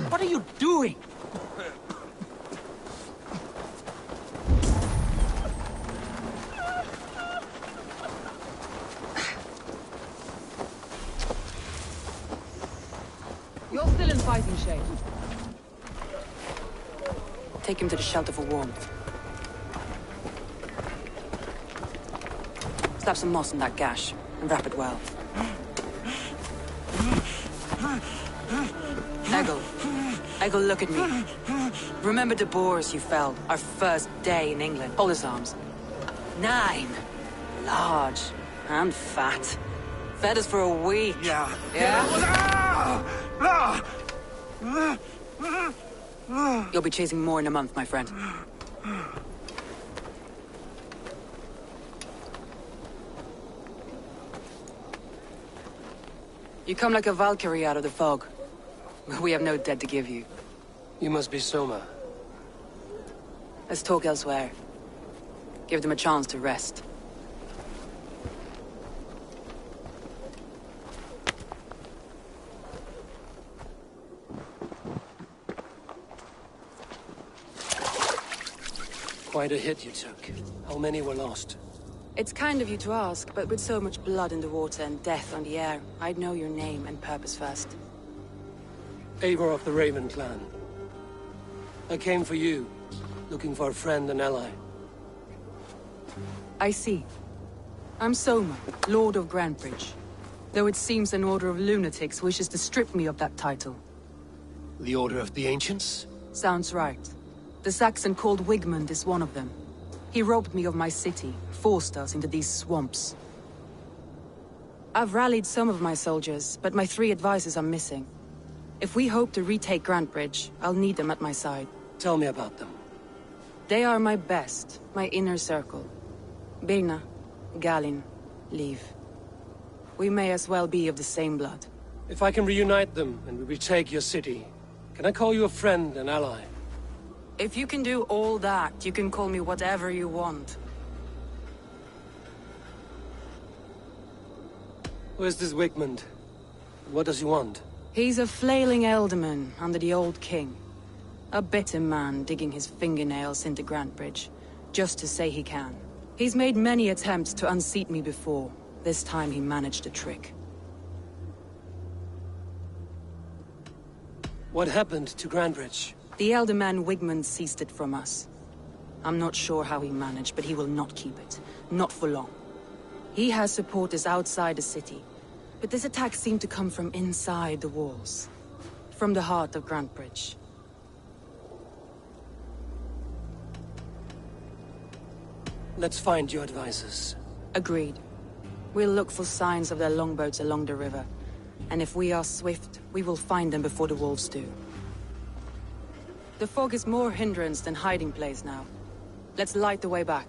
What are you doing? You're still in fighting shape. Take him to the shelter for warmth. Slap some moss on that gash, and wrap it well. Eggle, look at me. Remember the boars you felled, our first day in England? Hold his arms. 9. Large and fat. Fed us for a week. Yeah. You'll be chasing more in a month, my friend. You come like a Valkyrie out of the fog. We have no dead to give you. You must be Soma. Let's talk elsewhere. Give them a chance to rest. Quite a hit you took. How many were lost? It's kind of you to ask, but with so much blood in the water and death on the air, I'd know your name and purpose first. Eivor of the Raven clan. I came for you, looking for a friend and ally. I see. I'm Soma, Lord of Grantebridge. Though it seems an order of lunatics wishes to strip me of that title. The Order of the Ancients? Sounds right. The Saxon called Wigmund is one of them. He robbed me of my city, forced us into these swamps. I've rallied some of my soldiers, but my 3 advisors are missing. If we hope to retake Grantebridge, I'll need them at my side. Tell me about them. They are my best, my inner circle. Birna, Galin, Liv. We may as well be of the same blood. If I can reunite them and we retake your city, can I call you a friend and ally? If you can do all that, you can call me whatever you want. Where's this Wigmund? What does he want? He's a flailing elderman under the old king. A bitter man digging his fingernails into Grantebridge, just to say he can. He's made many attempts to unseat me before. This time he managed a trick. What happened to Grantebridge? The elder man Wigmund seized it from us. I'm not sure how he managed, but he will not keep it. Not for long. He has supporters outside the city, but this attack seemed to come from inside the walls. From the heart of Grantebridge. Let's find your advisors. Agreed. We'll look for signs of their longboats along the river. And if we are swift, we will find them before the wolves do. The fog is more hindrance than hiding place now. Let's light the way back.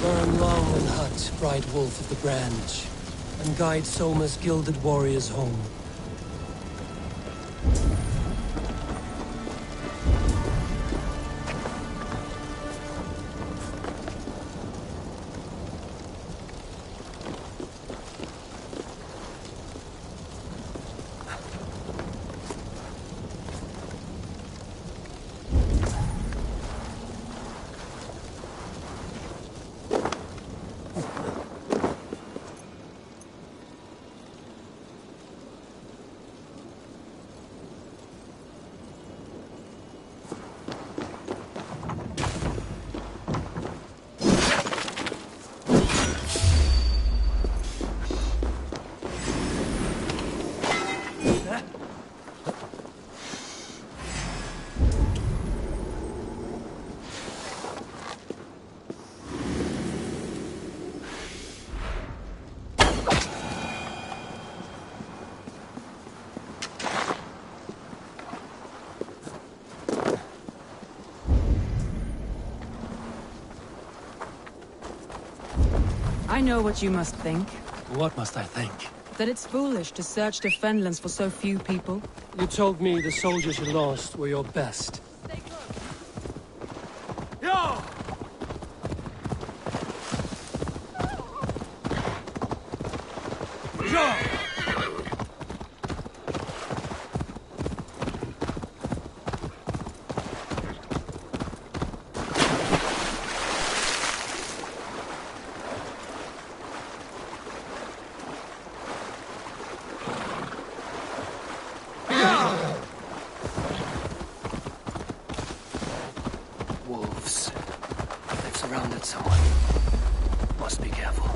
Burn long and hot, bright wolf of the branch, and guide Soma's gilded warriors home. I know what you must think. What must I think? That it's foolish to search the Fenlands for so few people. You told me the soldiers you lost were your best. Yo! Yo! Wolves. They've surrounded someone. Must be careful.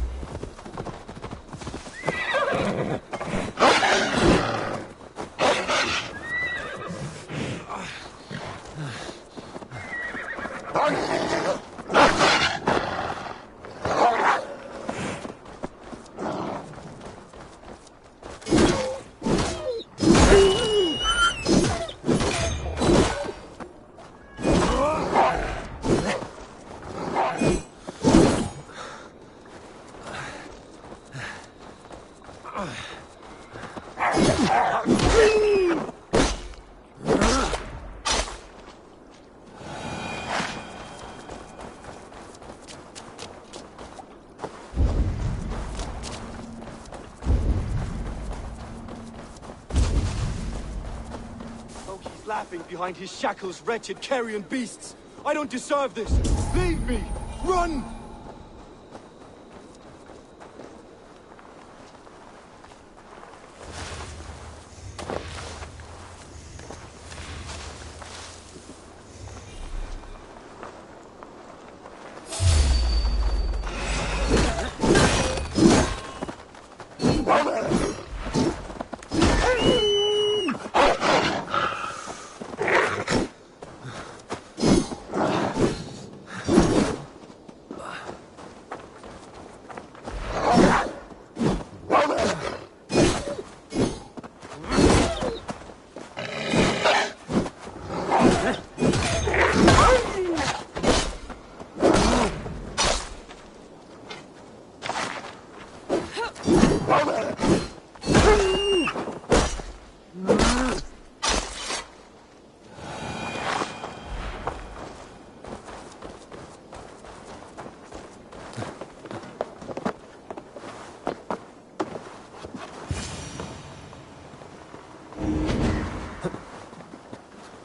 He's laughing behind his shackles, wretched carrion beasts. I don't deserve this. Leave me! Run!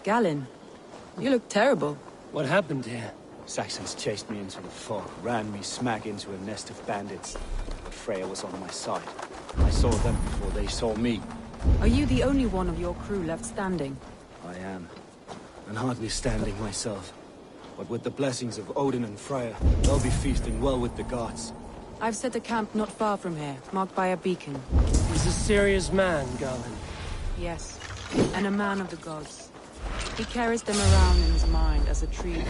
Galen, you look terrible. What happened here? Saxons chased me into the fog, ran me smack into a nest of bandits. But Freya was on my side. I saw them before they saw me. Are you the only one of your crew left standing? I am. And hardly standing myself. But with the blessings of Odin and Freya, they'll be feasting well with the gods. I've set a camp not far from here, marked by a beacon. He's a serious man, Galen. Yes, and a man of the gods. He carries them around in his mind as a tree.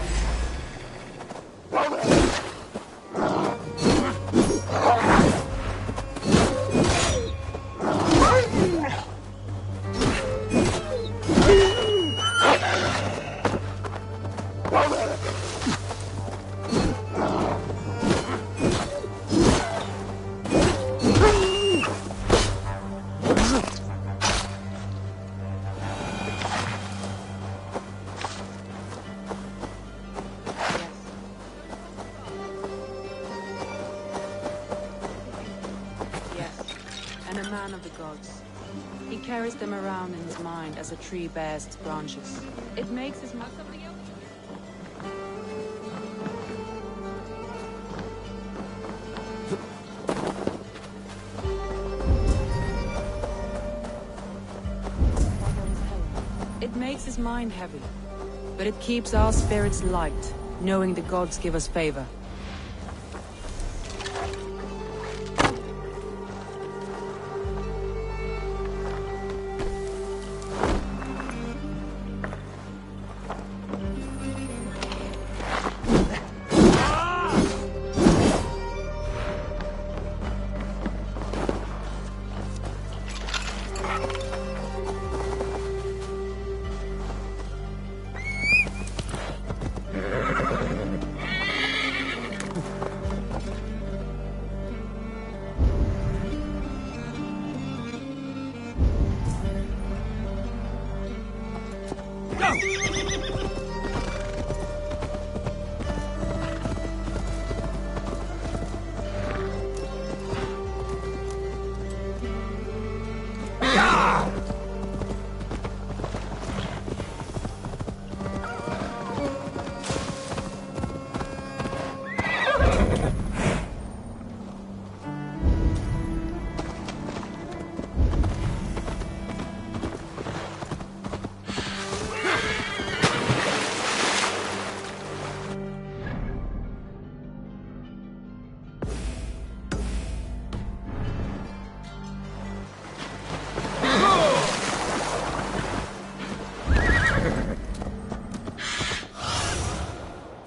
Of the gods. He carries them around in his mind as a tree bears its branches. It makes his mind something else. It makes his mind heavy, but it keeps our spirits light, knowing the gods give us favor.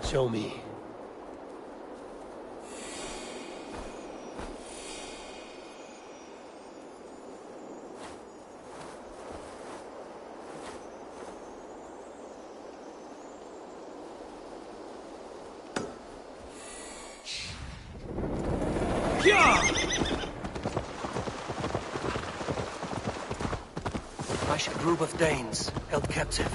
Show me. A group of Danes held captive.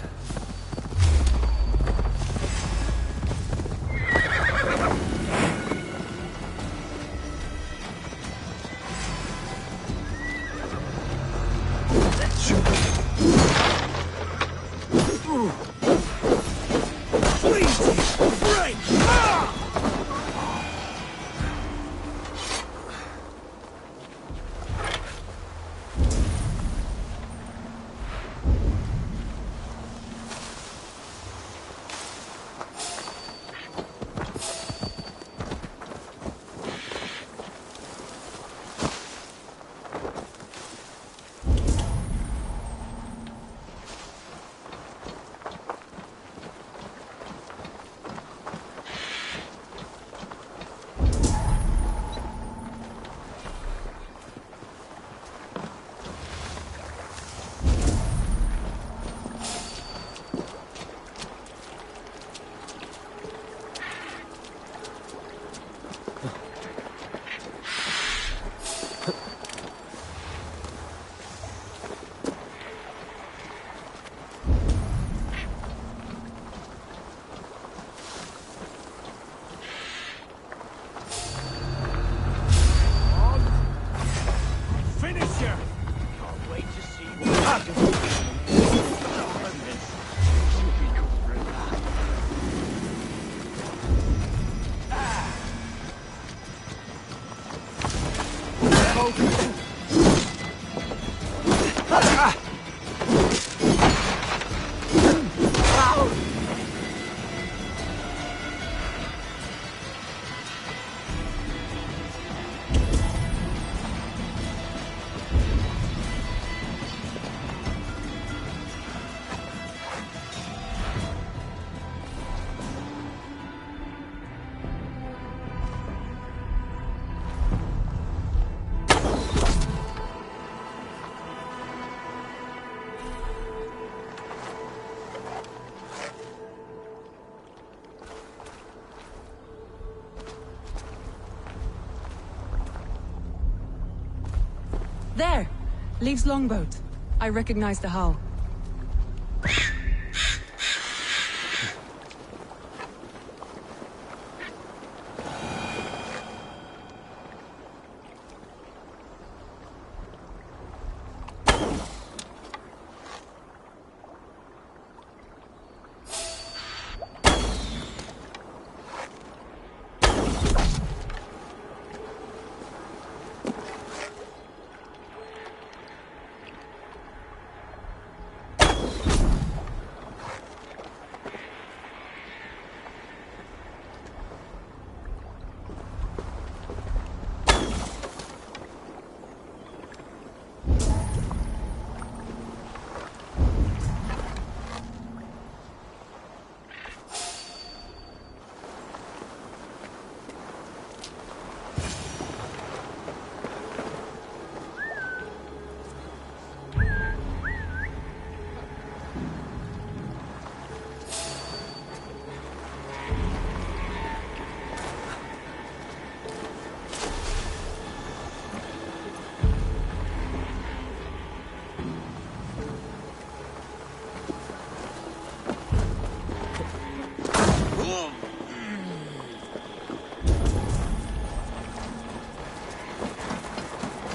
There! Leaves longboat. I recognize the hull.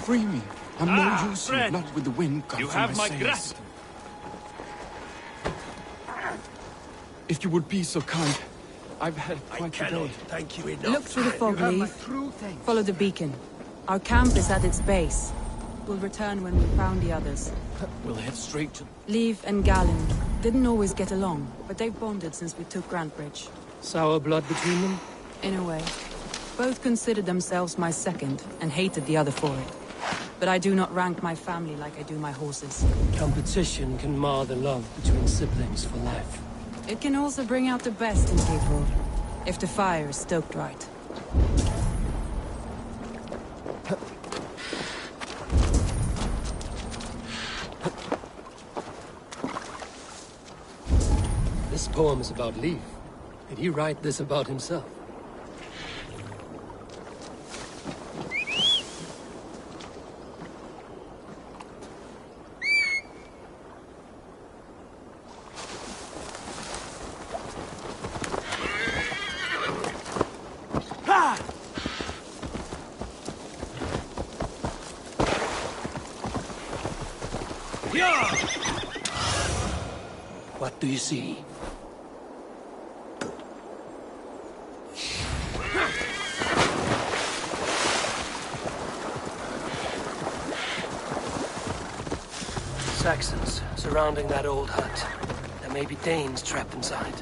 free me. I'm no use here, not with the wind gone You from have my sails. gratitude. If you would be so kind, I've had quite a day. Thank you enough. Look through the fog, Leaf. true thanks. Follow the beacon. Our camp is at its base. We'll return when we've found the others. We'll head straight to... Leaf and Galen didn't always get along, but they've bonded since we took Grantbridge. Sour blood between them? In a way. Both considered themselves my second, and hated the other for it. But I do not rank my family like I do my horses. Competition can mar the love between siblings for life. It can also bring out the best in people, if the fire is stoked right. This poem is about Leaf. Did he write this about himself? What do you see? Saxons surrounding that old hut. There may be Danes trapped inside.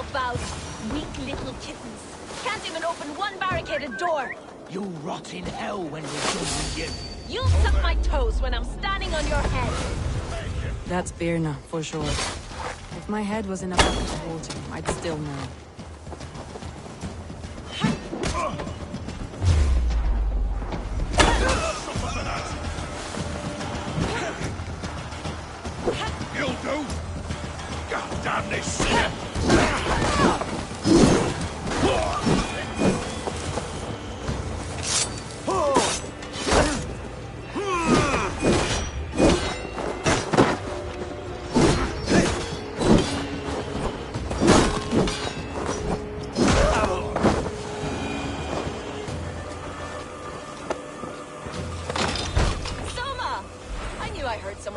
About weak little kittens. Can't even open one barricaded door. You'll rot in hell when we're done with you. You'll suck my toes when I'm standing on your head. That's Birna, for sure. If my head was in a bucket of water, I'd still know. You'll do. God damn this shit.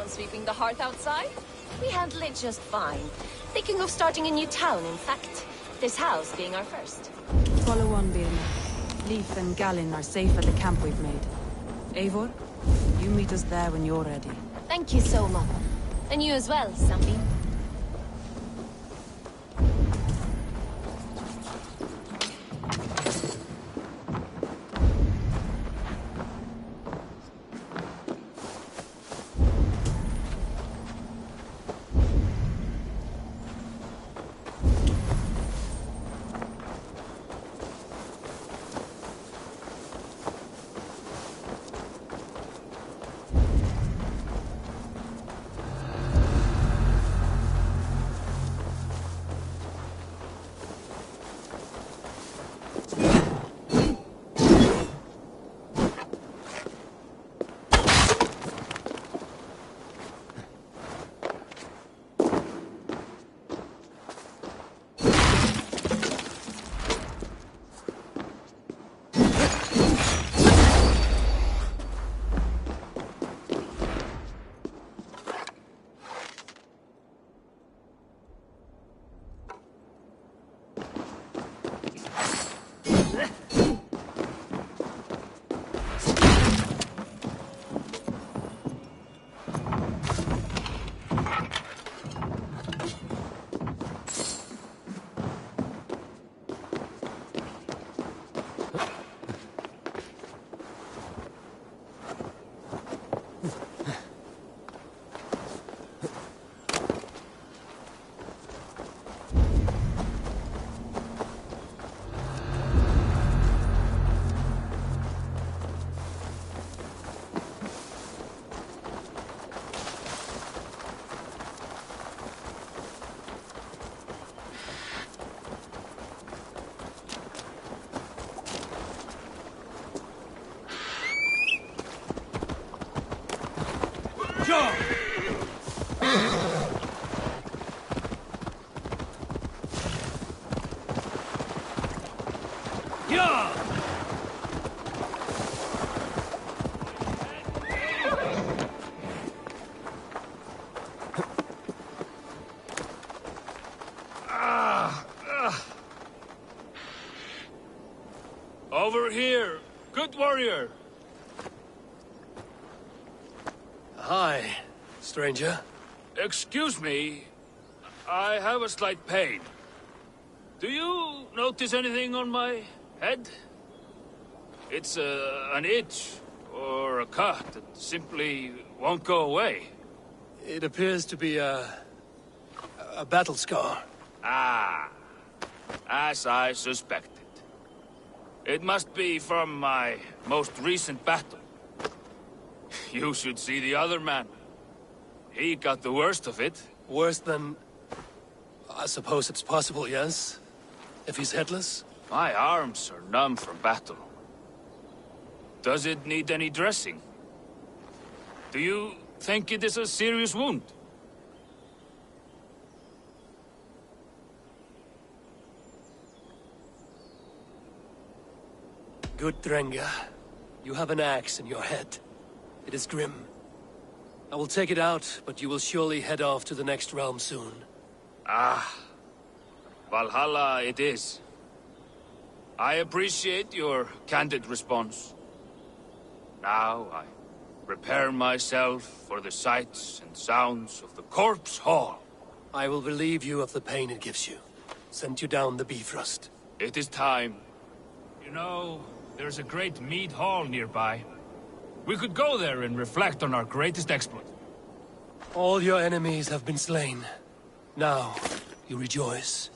Sweeping the hearth outside? We handle it just fine. Thinking of starting a new town, in fact. This house being our first. Follow on, Birna. Leif and Galen are safe at the camp we've made. Eivor, you meet us there when you're ready. Thank you, Soma. And you as well, Sunbeam. Yeah! Over here, good warrior. Hi, stranger. Excuse me, I have a slight pain. Do you notice anything on my head? It's an itch or a cut that simply won't go away. It appears to be a battle scar. Ah, as I suspected. It must be from my most recent battle. You should see the other man. He got the worst of it. Worse than... I suppose it's possible, yes? If he's headless? My arms are numb from battle. Does it need any dressing? Do you think it is a serious wound? Good, Drenga. You have an axe in your head. It is grim. I will take it out, but you will surely head off to the next realm soon. Ah, Valhalla it is. I appreciate your candid response. Now I prepare myself for the sights and sounds of the Corpse Hall. I will relieve you of the pain it gives you. Send you down the Bifrost. It is time. You know, there's a great mead hall nearby. We could go there and reflect on our greatest exploit. All your enemies have been slain. Now, you rejoice.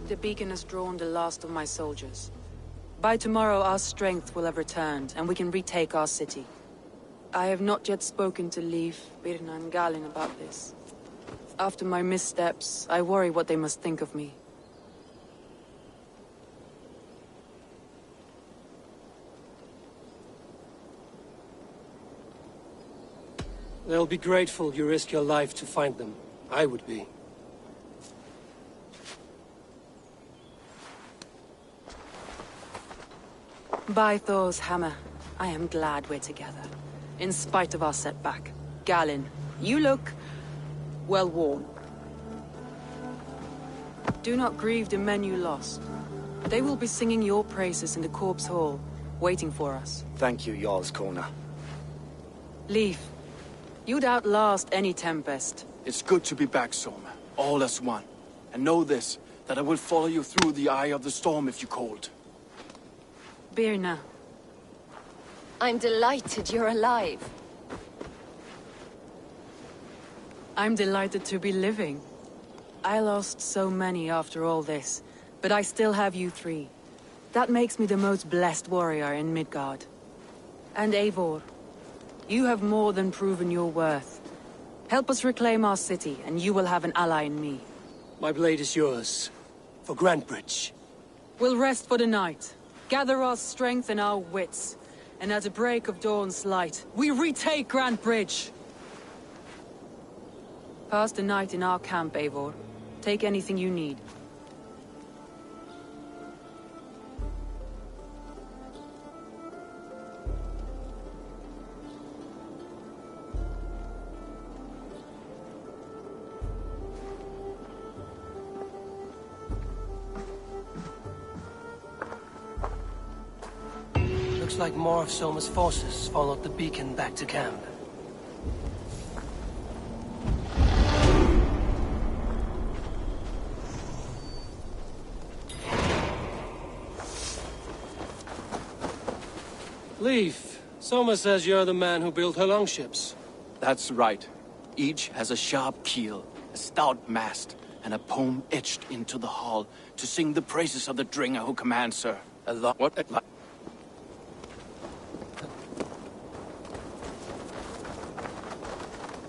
The beacon has drawn the last of my soldiers. By tomorrow, our strength will have returned, and we can retake our city. I have not yet spoken to Leif, Birna, and Galin about this. After my missteps, I worry what they must think of me. They'll be grateful you risk your life to find them. I would be. By Thor's hammer, I am glad we're together. In spite of our setback. Galin, you look... well worn. Do not grieve the men you lost. They will be singing your praises in the Corpse Hall, waiting for us. Thank you, Jarl's Corner. Leif, you'd outlast any tempest. It's good to be back, Soma. All as one. And know this, that I will follow you through the eye of the storm if you called. Birna. I'm delighted you're alive. I'm delighted to be living. I lost so many after all this, but I still have you three. That makes me the most blessed warrior in Midgard. And Eivor, you have more than proven your worth. Help us reclaim our city, and you will have an ally in me. My blade is yours. For Grantebridge. We'll rest for the night, gather our strength and our wits, and at the break of dawn's light, we retake Grantebridge! Pass the night in our camp, Eivor. Take anything you need. Looks like more of Soma's forces followed the beacon back to camp. Leif, Soma says you're the man who built her longships. That's right. Each has a sharp keel, a stout mast, and a poem etched into the hull to sing the praises of the Dringer who commands her. What?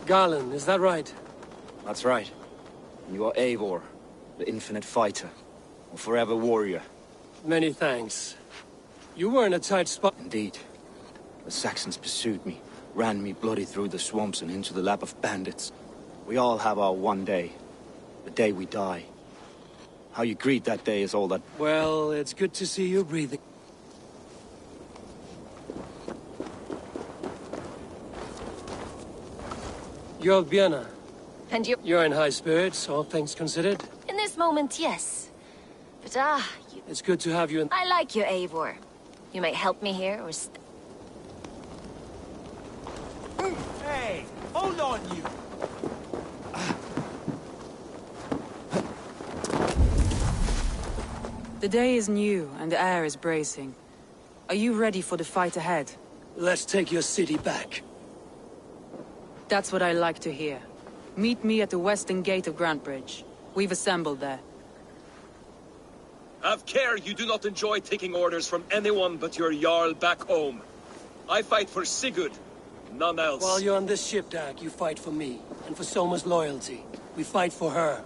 Garland, is that right? That's right. And you are Eivor, the infinite fighter, or forever warrior. Many thanks. You were in a tight spot. Indeed. The Saxons pursued me, ran me bloody through the swamps and into the lap of bandits. We all have our one day. The day we die. How you greet that day is all that... Well, it's good to see you breathing. You're Björna. And you... You're in high spirits, all things considered. In this moment, yes. But you... It's good to have you in... I like you, Eivor. You may help me here, or Hey, hold on, you! The day is new, and the air is bracing. Are you ready for the fight ahead? Let's take your city back. That's what I like to hear. Meet me at the western gate of Grantebridge. We've assembled there. Have care you do not enjoy taking orders from anyone but your Jarl back home. I fight for Sigurd, none else. While you're on this ship, Dag, you fight for me, and for Soma's loyalty. We fight for her.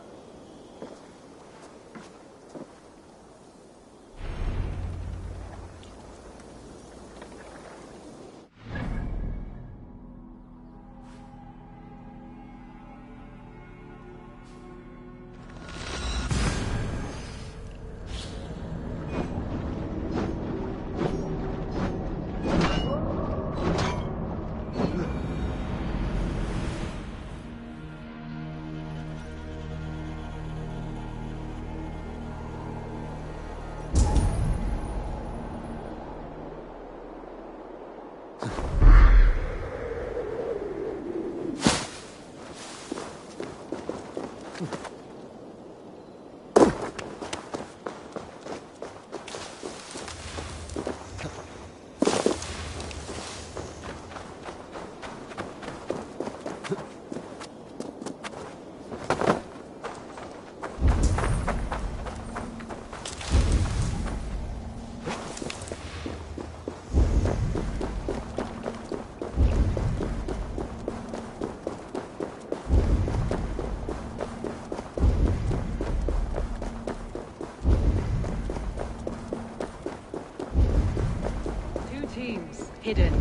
hidden.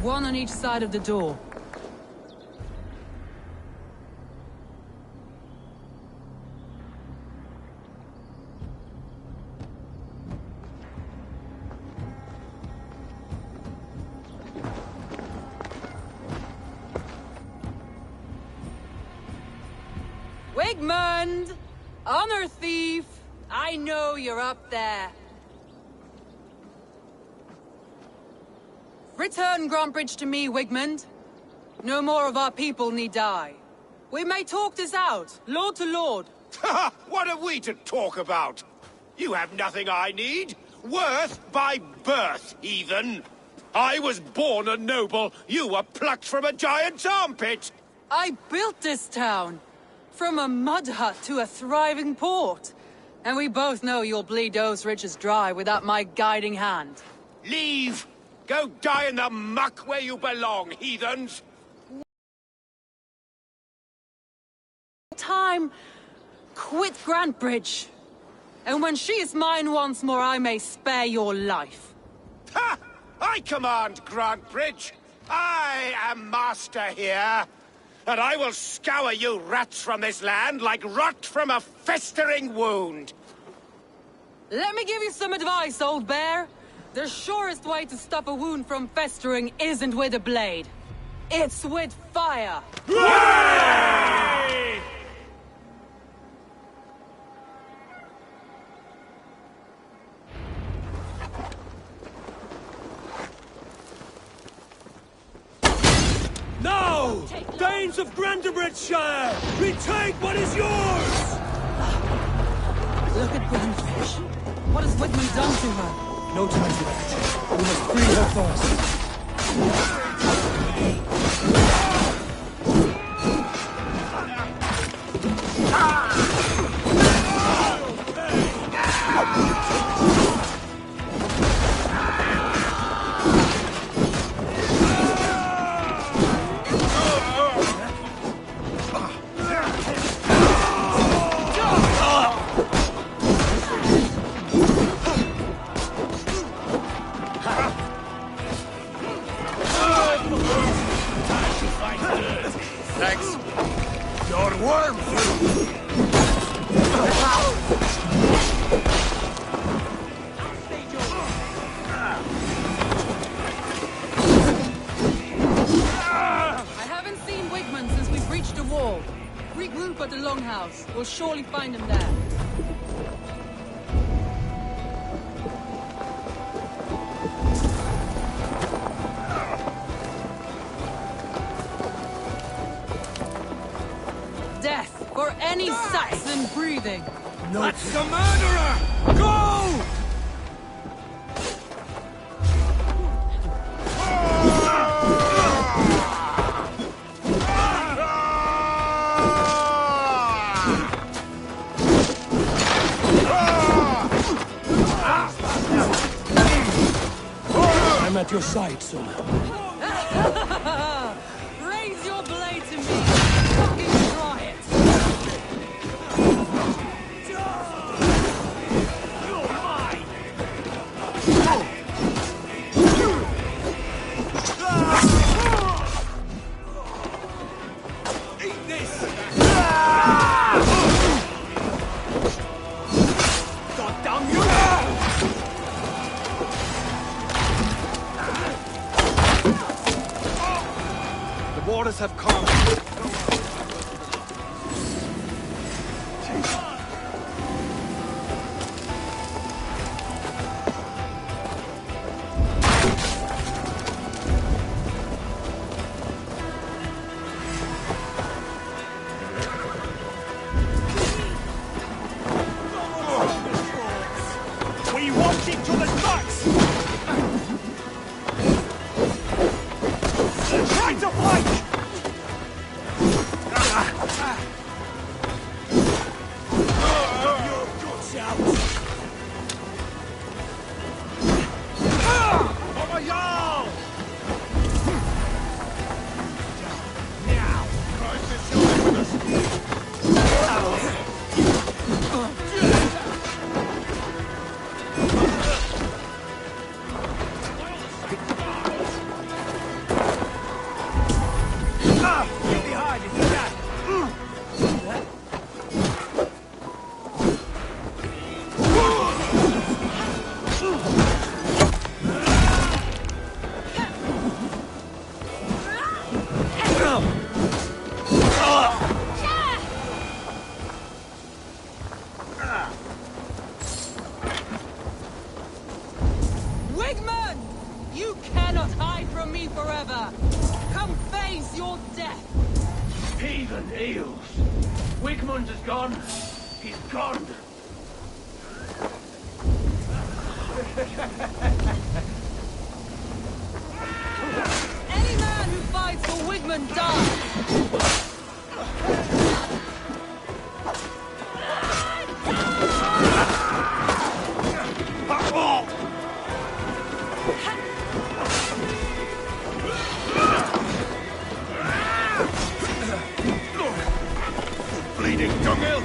One on each side of the door. Wigmund! Honor thief! I know you're up there. Return Grantbridge to me, Wigmund. No more of our people need die. We may talk this out, lord to lord. What have we to talk about? You have nothing I need. Worth by birth, heathen. I was born a noble. You were plucked from a giant's armpit. I built this town. From a mud hut to a thriving port. And we both know you'll bleed those riches dry without my guiding hand. Leave! Go die in the muck where you belong, heathens! Time, quit Grantbridge. And when she is mine once more, I may spare your life. Ha! I command Grantbridge! I am master here! And I will scour you rats from this land like rot from a festering wound! Let me give you some advice, old bear. The surest way to stop a wound from festering isn't with a blade. It's with fire! Hooray! Now! Danes of Grantebridgeshire! Retake what is yours! Look at Grantbridge. What has Wigmund done to her? No time for that. We must free her first. Thanks. Your worm! I haven't seen Wigmund since we breached the wall. Regroup at the Longhouse. We'll surely find him there. Death for any Saxon breathing. No. That's the murderer! Go! I'm at your side, son. Raise your blade to me. Fucking try it. Eat this! God damn you! The waters have calmed. We want each other's backs! Try to fight! Tales. Wigmund is gone. He's gone. Any man who fights for Wigmund dies! Bleeding dunghill!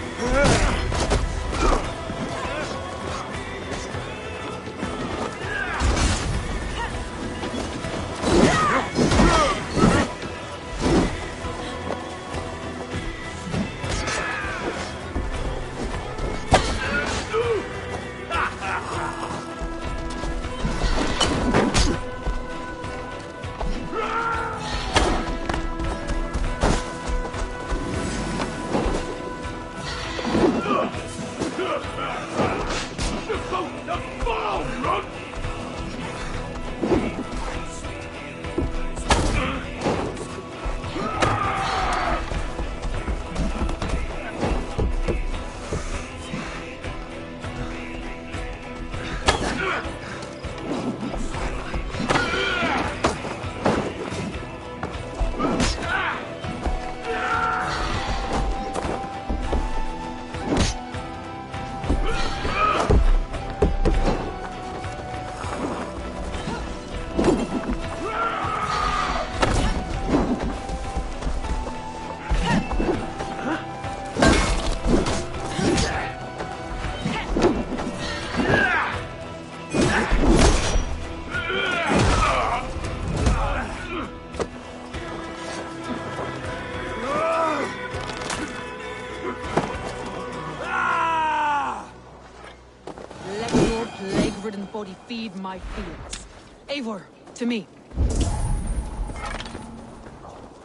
Body feed my fears. Eivor, to me.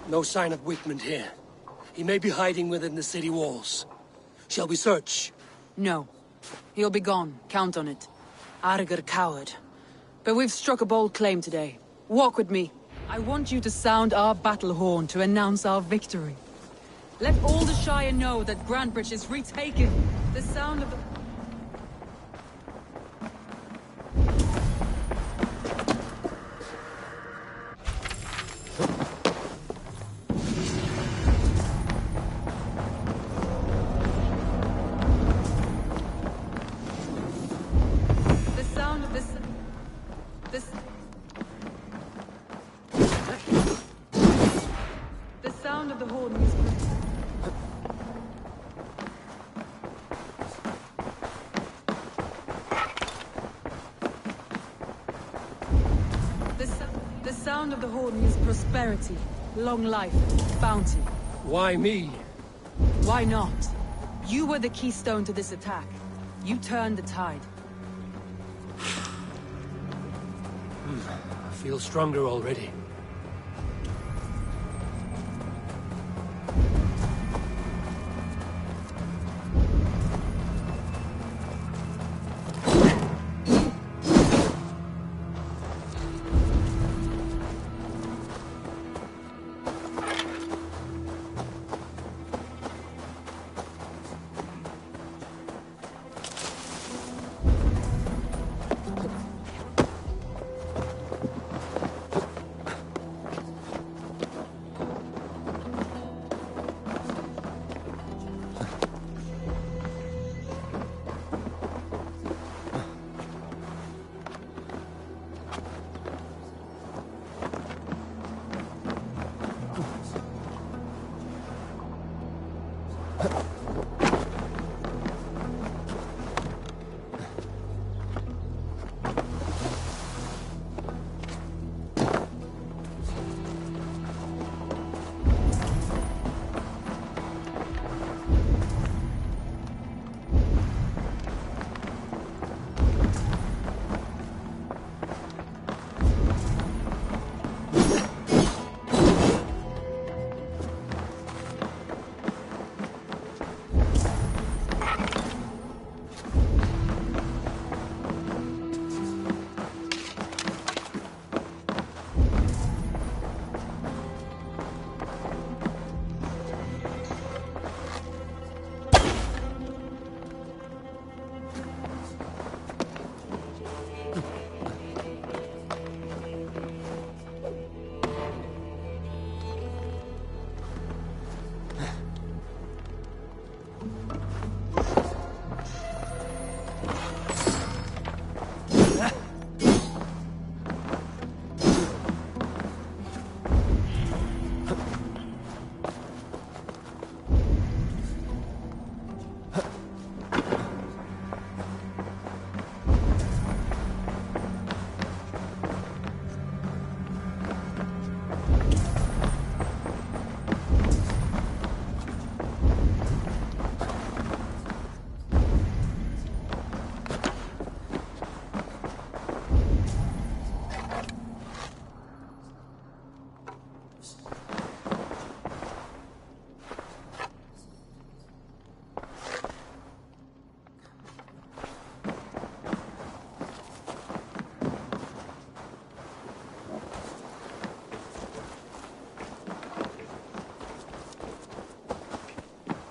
No sign of Wigmund here. He may be hiding within the city walls. Shall we search? No. He'll be gone. Count on it. Arger coward. But we've struck a bold claim today. Walk with me. I want you to sound our battle horn to announce our victory. Let all the Shire know that Grantebridge is retaken. The sound of the... The sound of the horn means prosperity, long life, bounty. Why me? Why not? You were the keystone to this attack. You turned the tide. I feel stronger already.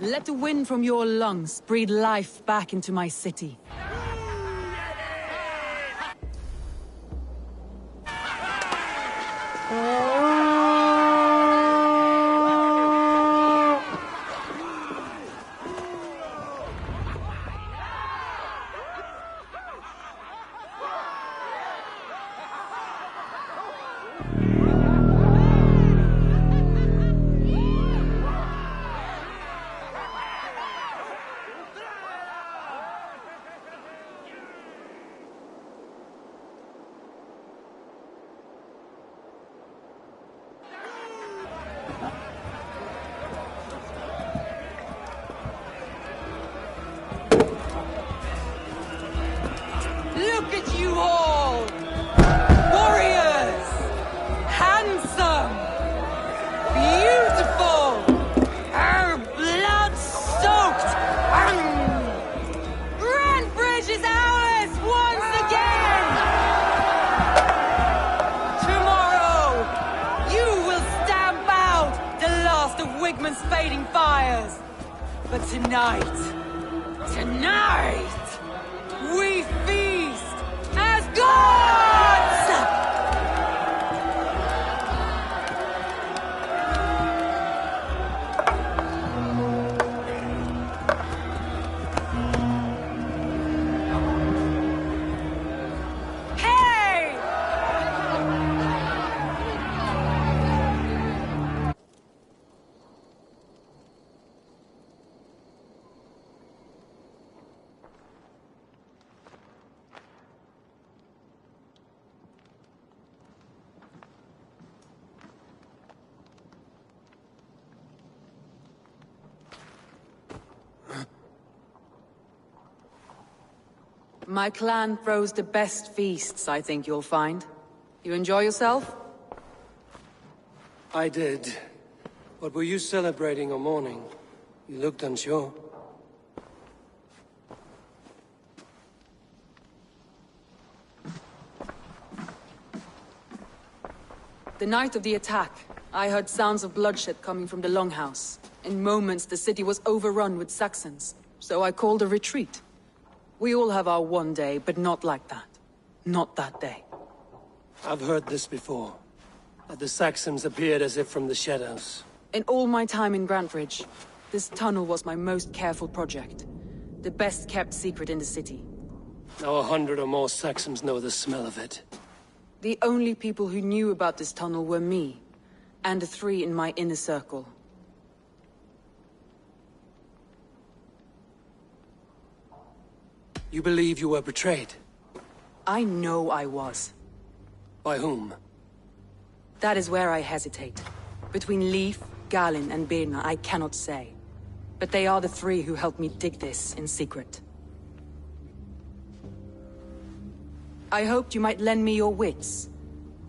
Let the wind from your lungs breathe life back into my city. Look at you all! Warriors! Handsome! Beautiful! Blood-soaked! Grantbridge is ours once again! Tomorrow, you will stamp out the last of Wigmund's fading fires. But tonight, we feast as gods! Hey! My clan throws the best feasts, I think you'll find. You enjoy yourself? I did. But were you celebrating or mourning? You looked unsure. The night of the attack, I heard sounds of bloodshed coming from the Longhouse. In moments, the city was overrun with Saxons, so I called a retreat. We all have our one day, but not like that. Not that day. I've heard this before. That the Saxons appeared as if from the shadows. In all my time in Grantbridge, this tunnel was my most careful project. The best kept secret in the city. Now 100 or more Saxons know the smell of it. The only people who knew about this tunnel were me, and the 3 in my inner circle. You believe you were betrayed? I know I was. By whom? That is where I hesitate. Between Leif, Galin, and Birna, I cannot say. But they are the 3 who helped me dig this in secret. I hoped you might lend me your wits.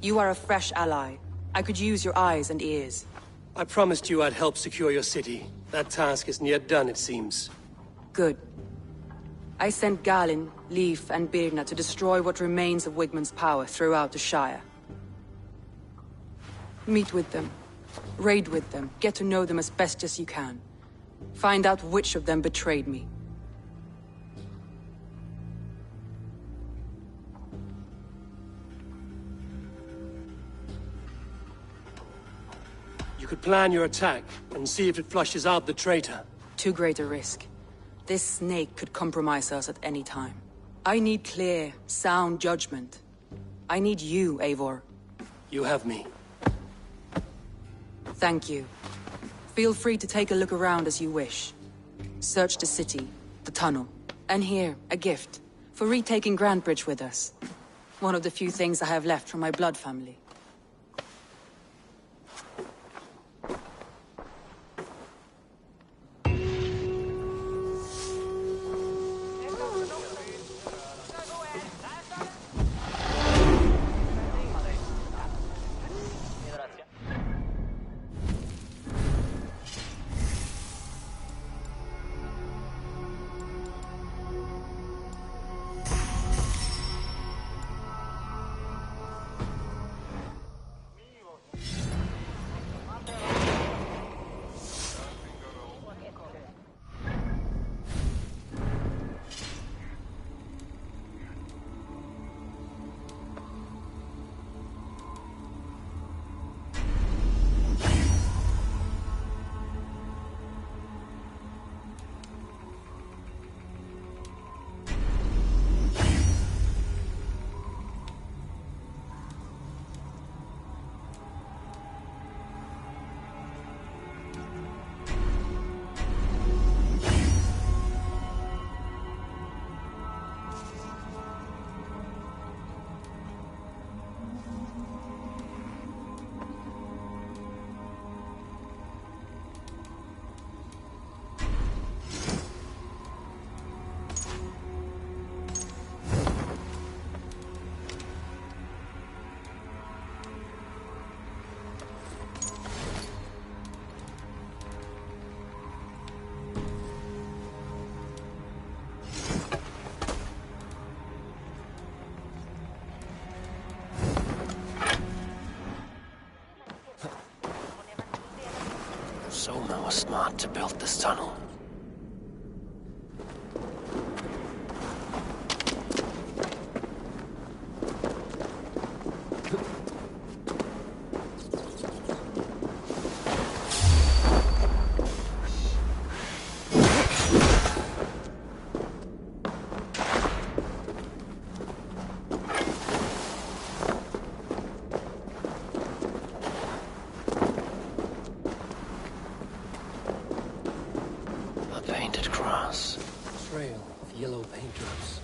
You are a fresh ally. I could use your eyes and ears. I promised you I'd help secure your city. That task isn't yet done, it seems. Good. I sent Galin, Leif, and Birna to destroy what remains of Wigmund's power throughout the Shire. Meet with them. Raid with them. Get to know them as best as you can. Find out which of them betrayed me. You could plan your attack, and see if it flushes out the traitor. Too great a risk. This snake could compromise us at any time. I need clear, sound judgment. I need you, Eivor. You have me. Thank you. Feel free to take a look around as you wish. Search the city, the tunnel, and here, a gift, for retaking Grantbridge with us. One of the few things I have left from my blood family. was smart to build this tunnel. Painted grass. Trail of yellow paint drops.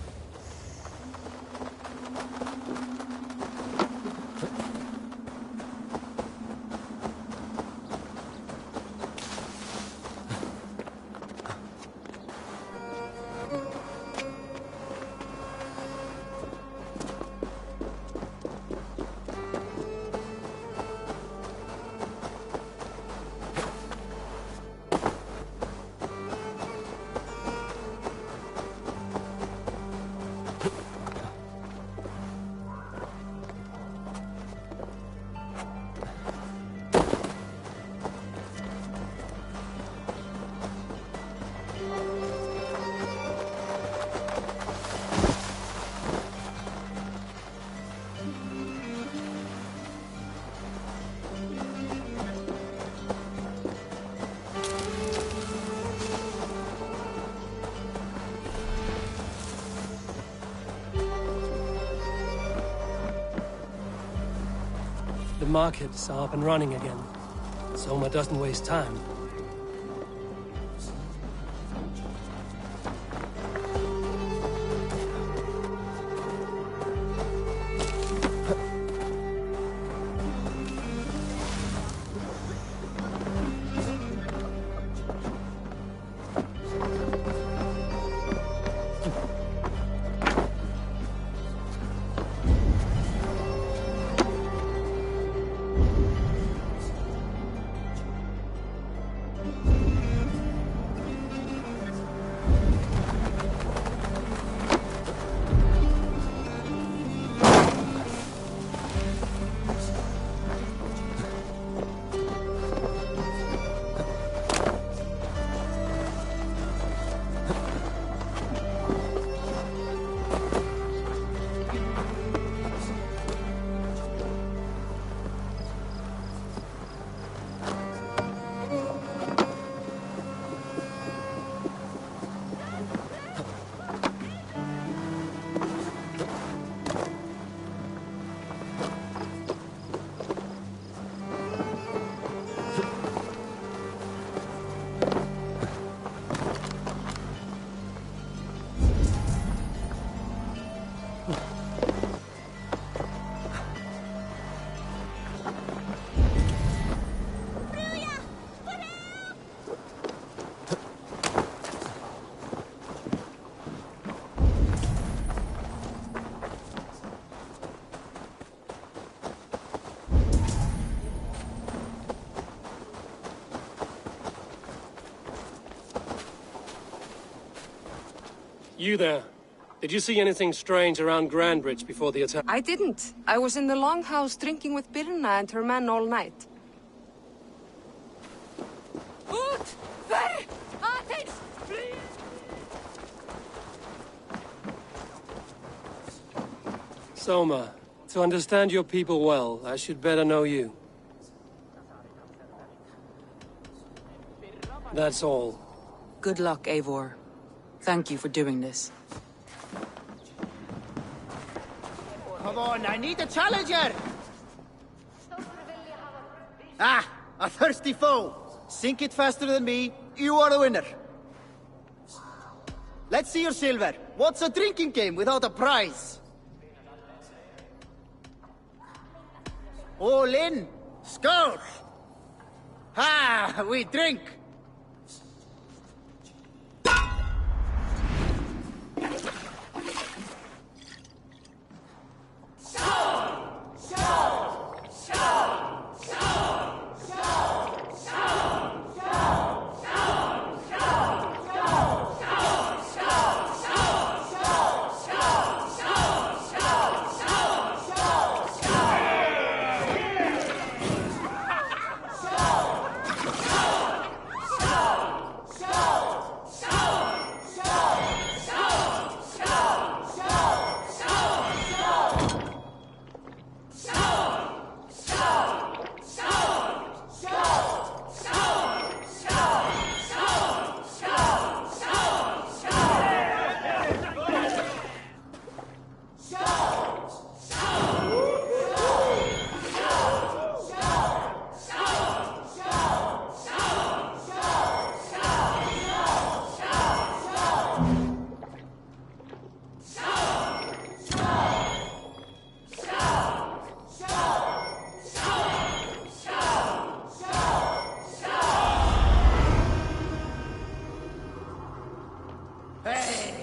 The markets are up and running again. Soma doesn't waste time. You there. Did you see anything strange around Grandbridge before the attack? I didn't. I was in the longhouse drinking with Birna and her men all night. Soma, to understand your people well, I should better know you. That's all. Good luck, Eivor. Thank you for doing this. Come on, I need a challenger! Ah, a thirsty foe! Sink it faster than me, you are the winner. Let's see your silver. What's a drinking game without a prize? All in! Skål! Ha! We drink!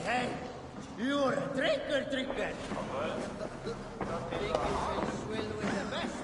Hey, you're a drinker. Think you can swill with the best?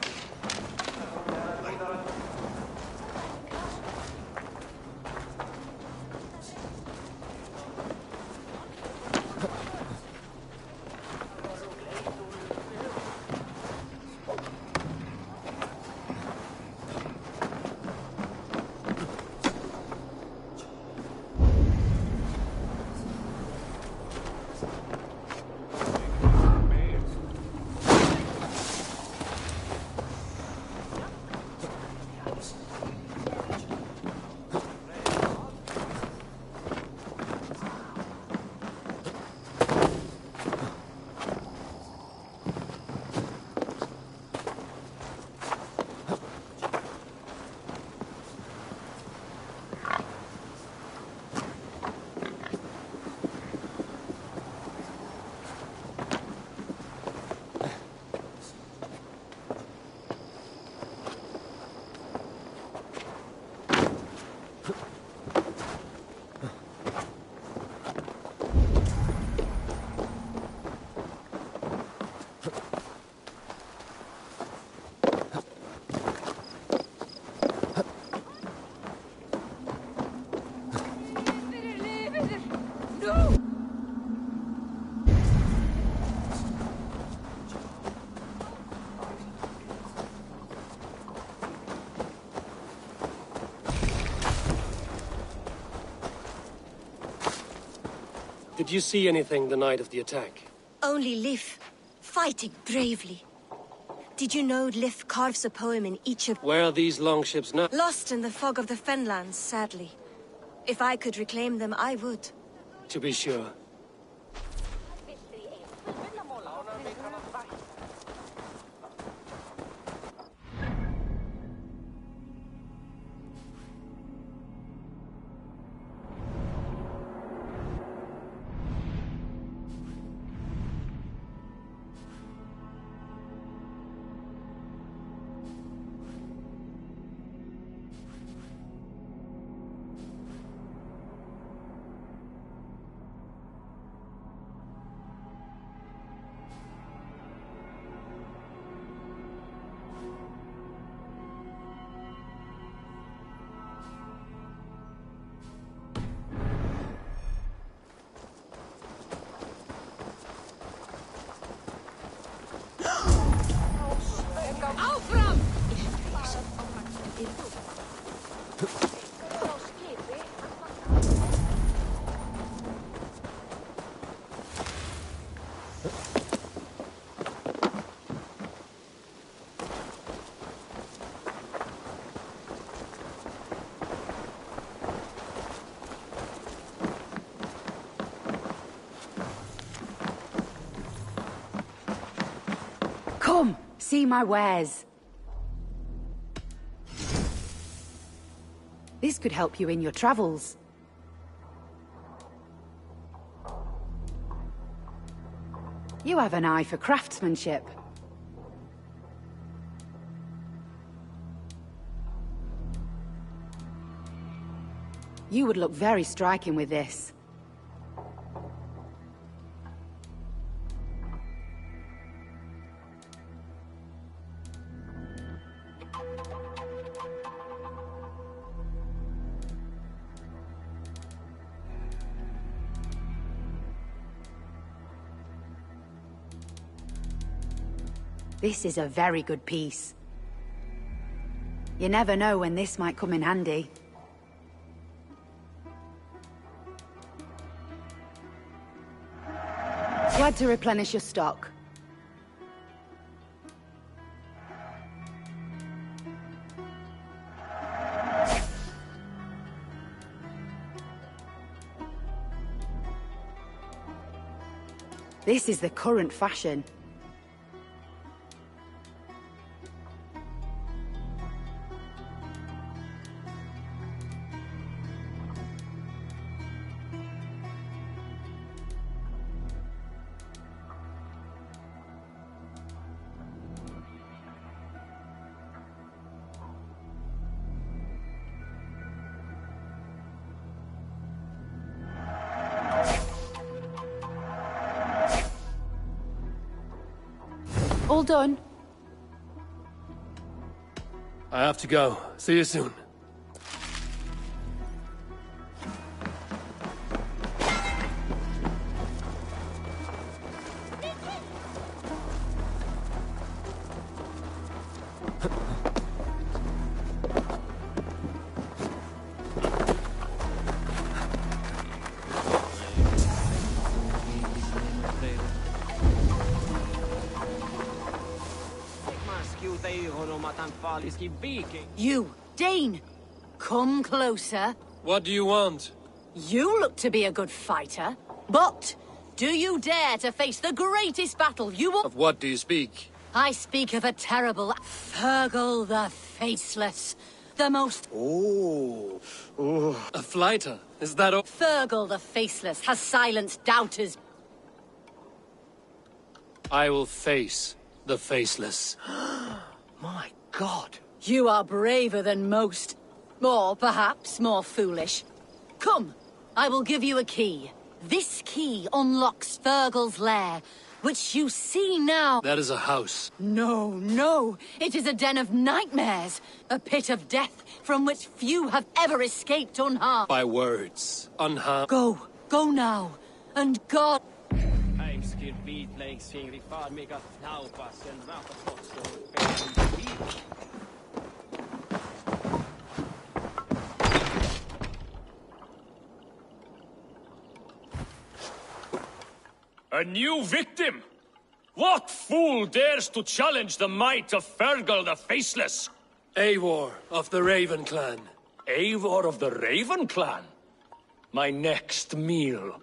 Did you see anything the night of the attack? Only Lif, fighting bravely. Did you know Lif carves a poem in each of... Where are these longships now? Lost in the fog of the Fenlands, sadly. If I could reclaim them, I would. To be sure. Come, see my wares. This could help you in your travels. You have an eye for craftsmanship. You would look very striking with this. This is a very good piece. You never know when this might come in handy. Glad to replenish your stock. This is the current fashion. All done? I have to go. See you soon. You, Dane! Come closer. What do you want? You look to be a good fighter, but do you dare to face the greatest battle you will— Of what do you speak? I speak of a terrible Fergal the Faceless. The most— A flighter? Is that all? Fergal the Faceless has silenced doubters. I will face the Faceless. My God. You are braver than most. Or perhaps more foolish. Come, I will give you a key. This key unlocks Fergal's lair, which you see now. That is a house. No, no. It is a den of nightmares. A pit of death from which few have ever escaped unharmed. By words. Unharmed. Go now. And God— A new victim? What fool dares to challenge the might of Fergal the Faceless? Eivor of the Raven Clan. Eivor of the Raven Clan? My next meal.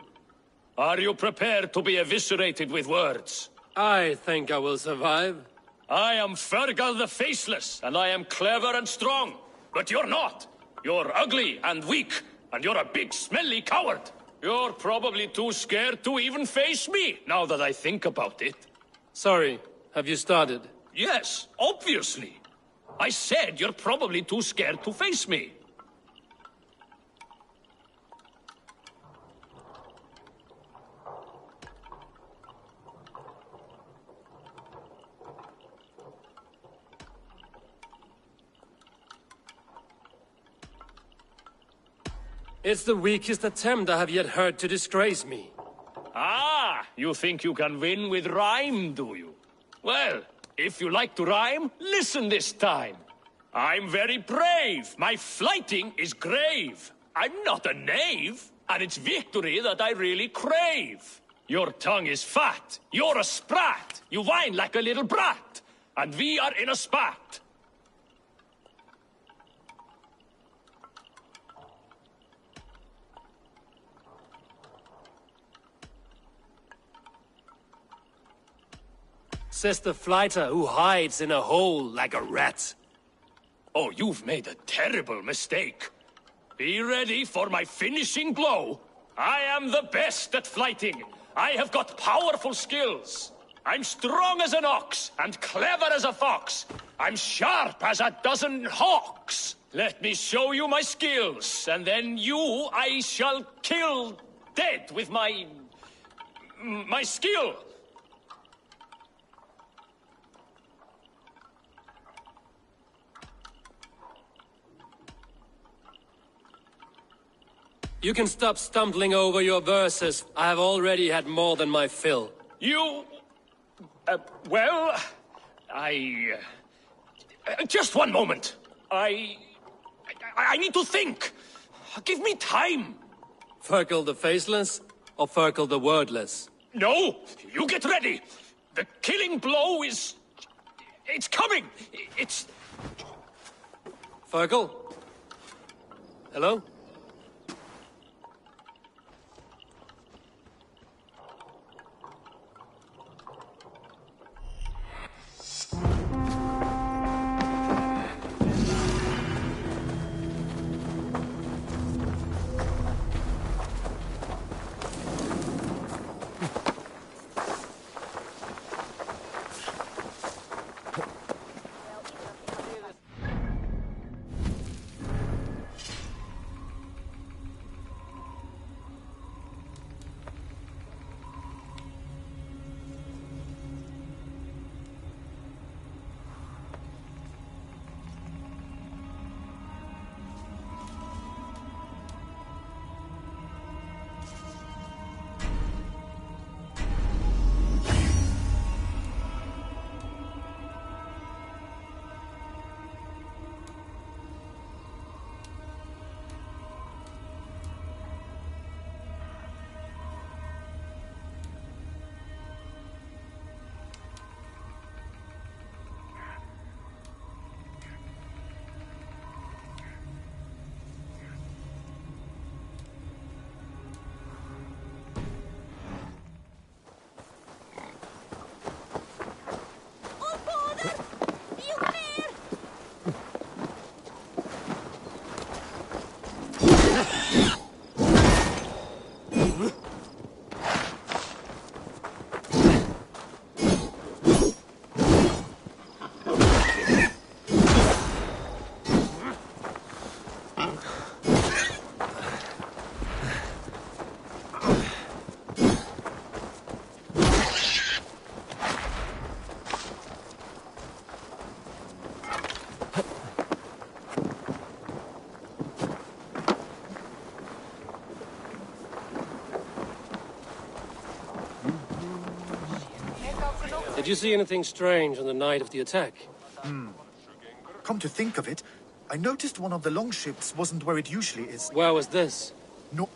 Are you prepared to be eviscerated with words? I think I will survive. I am Fergal the Faceless, and I am clever and strong. But you're not. You're ugly and weak, and you're a big smelly coward. You're probably too scared to even face me, now that I think about it. Sorry, have you started? Yes, obviously. I said you're probably too scared to face me. It's the weakest attempt I have yet heard to disgrace me. Ah, you think you can win with rhyme, do you? Well, if you like to rhyme, listen this time. I'm very brave. My flighting is grave. I'm not a knave, and it's victory that I really crave. Your tongue is fat. You're a sprat. You whine like a little brat. And we are in a spat. Says the flighter who hides in a hole like a rat. Oh, you've made a terrible mistake. Be ready for my finishing blow. I am the best at flighting. I have got powerful skills. I'm strong as an ox and clever as a fox. I'm sharp as a dozen hawks. Let me show you my skills, and then you I shall kill dead with my skill. You can stop stumbling over your verses. I have already had more than my fill. You... well... just one moment. I need to think. Give me time. Fergal the Faceless or Fergal the Wordless? No! You get ready! The killing blow is... it's coming! It's... Fergal? Hello? Did you see anything strange on the night of the attack? Come to think of it, I noticed one of the longships wasn't where it usually is. Where was this? No.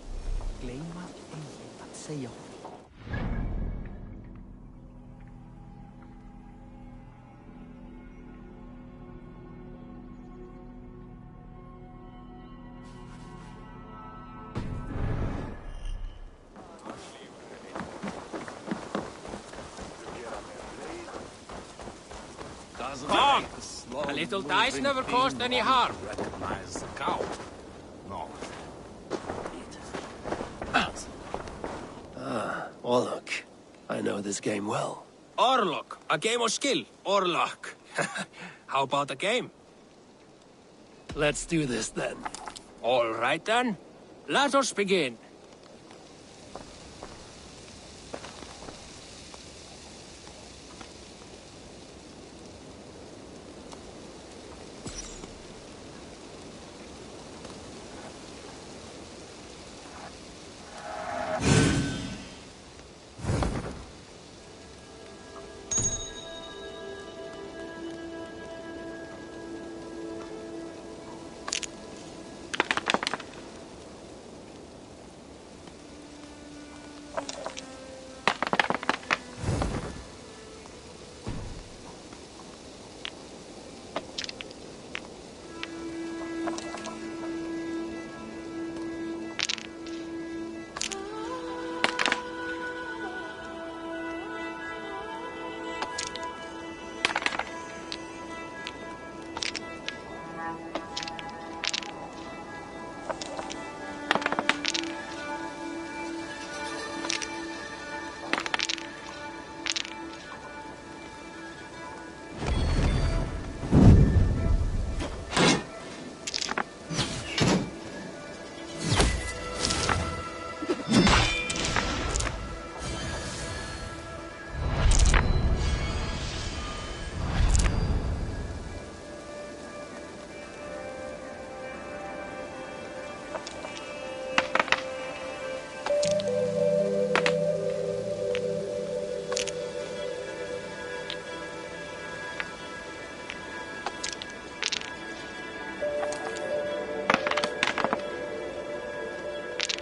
Come! A little dice never caused any harm. Recognize the cow. No. Orlok. I know this game well. Orlok, a game of skill. Orlok. How about a game? Let's do this then. All right then. Let us begin.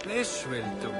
This will do.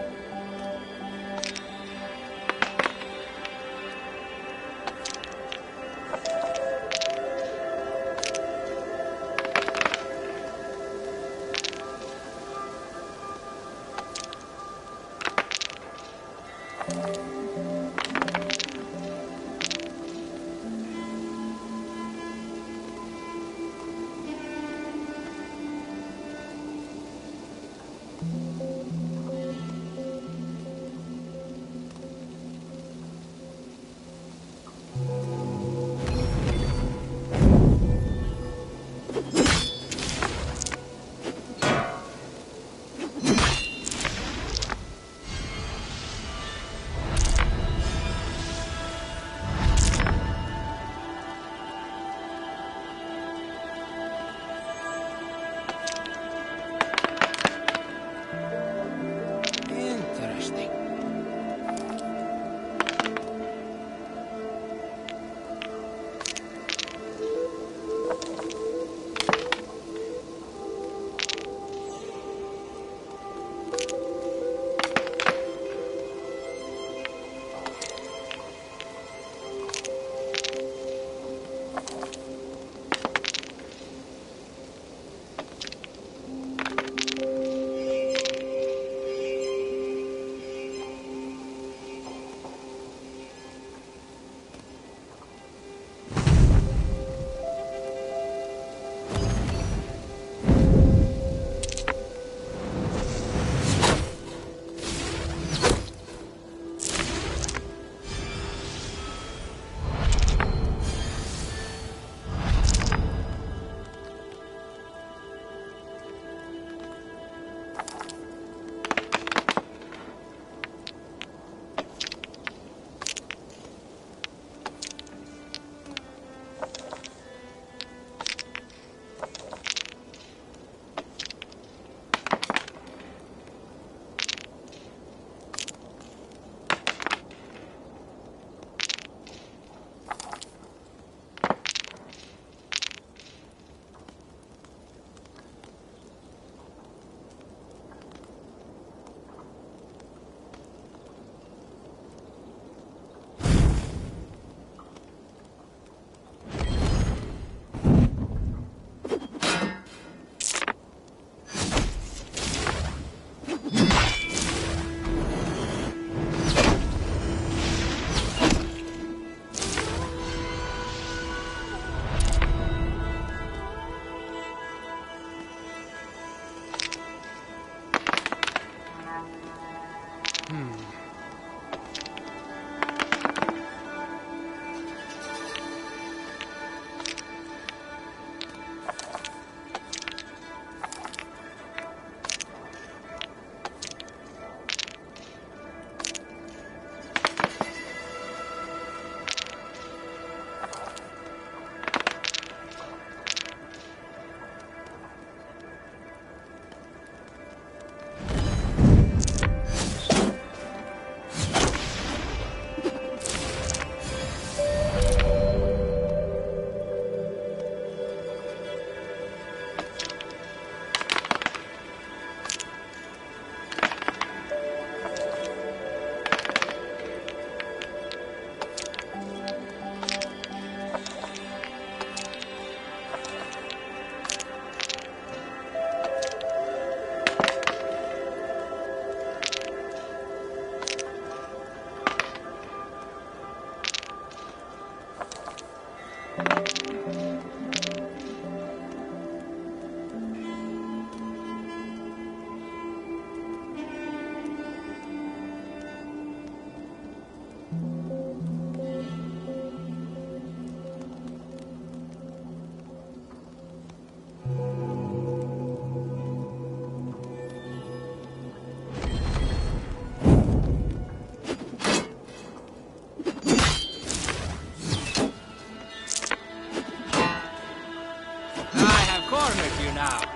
down.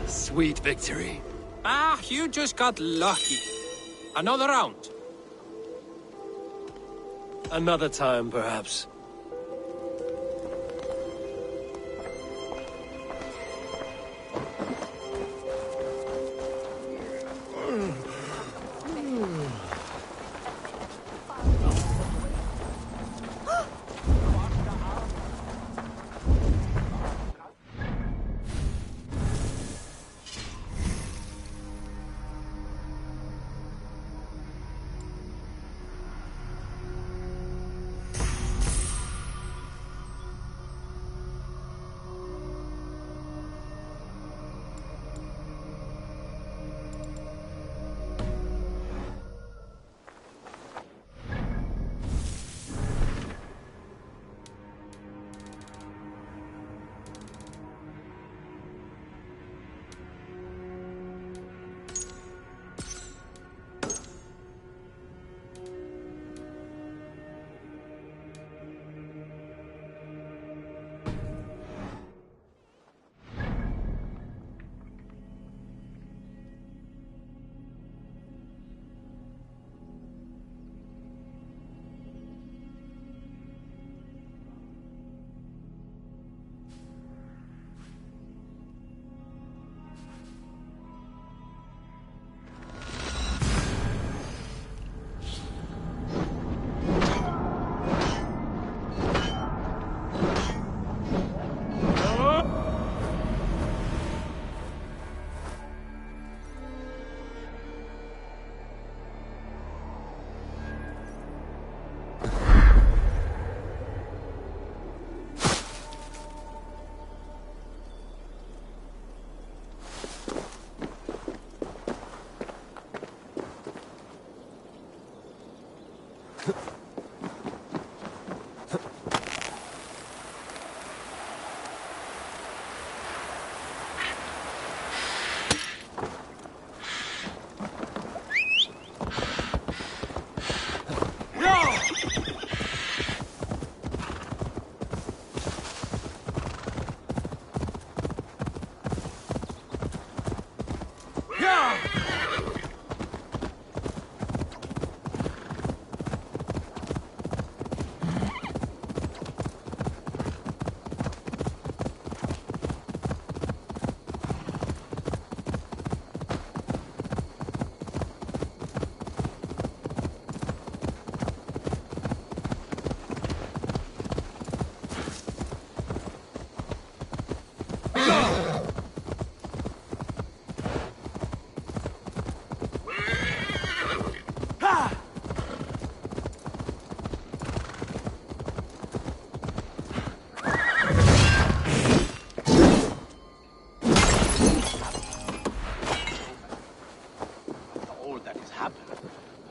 Sweet victory. Ah, you just got lucky. Another round. Another time, perhaps.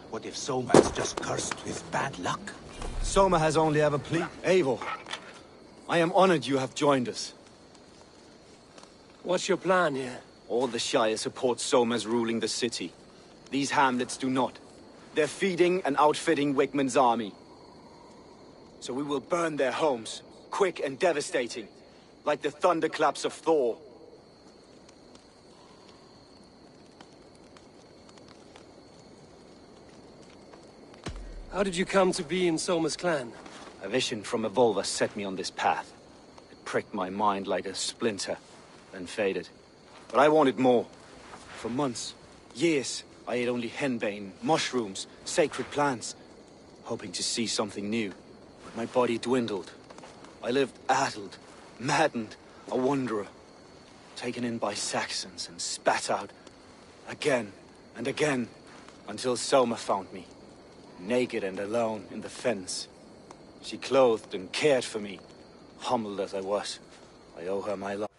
What if Soma's just cursed with bad luck? Soma has only ever pleased. Eivor, I am honored you have joined us. What's your plan here? All the Shire support Soma's ruling the city. These hamlets do not. They're feeding and outfitting Wigmund's army. So we will burn their homes, quick and devastating, like the thunderclaps of Thor. How did you come to be in Soma's clan? A vision from Evolva set me on this path. It pricked my mind like a splinter, then faded. But I wanted more. For months, years, I ate only henbane, mushrooms, sacred plants, hoping to see something new. But my body dwindled. I lived addled, maddened, a wanderer, taken in by Saxons and spat out again and again, until Soma found me, naked and alone in the fens. She clothed and cared for me, humbled as I was. I owe her my life.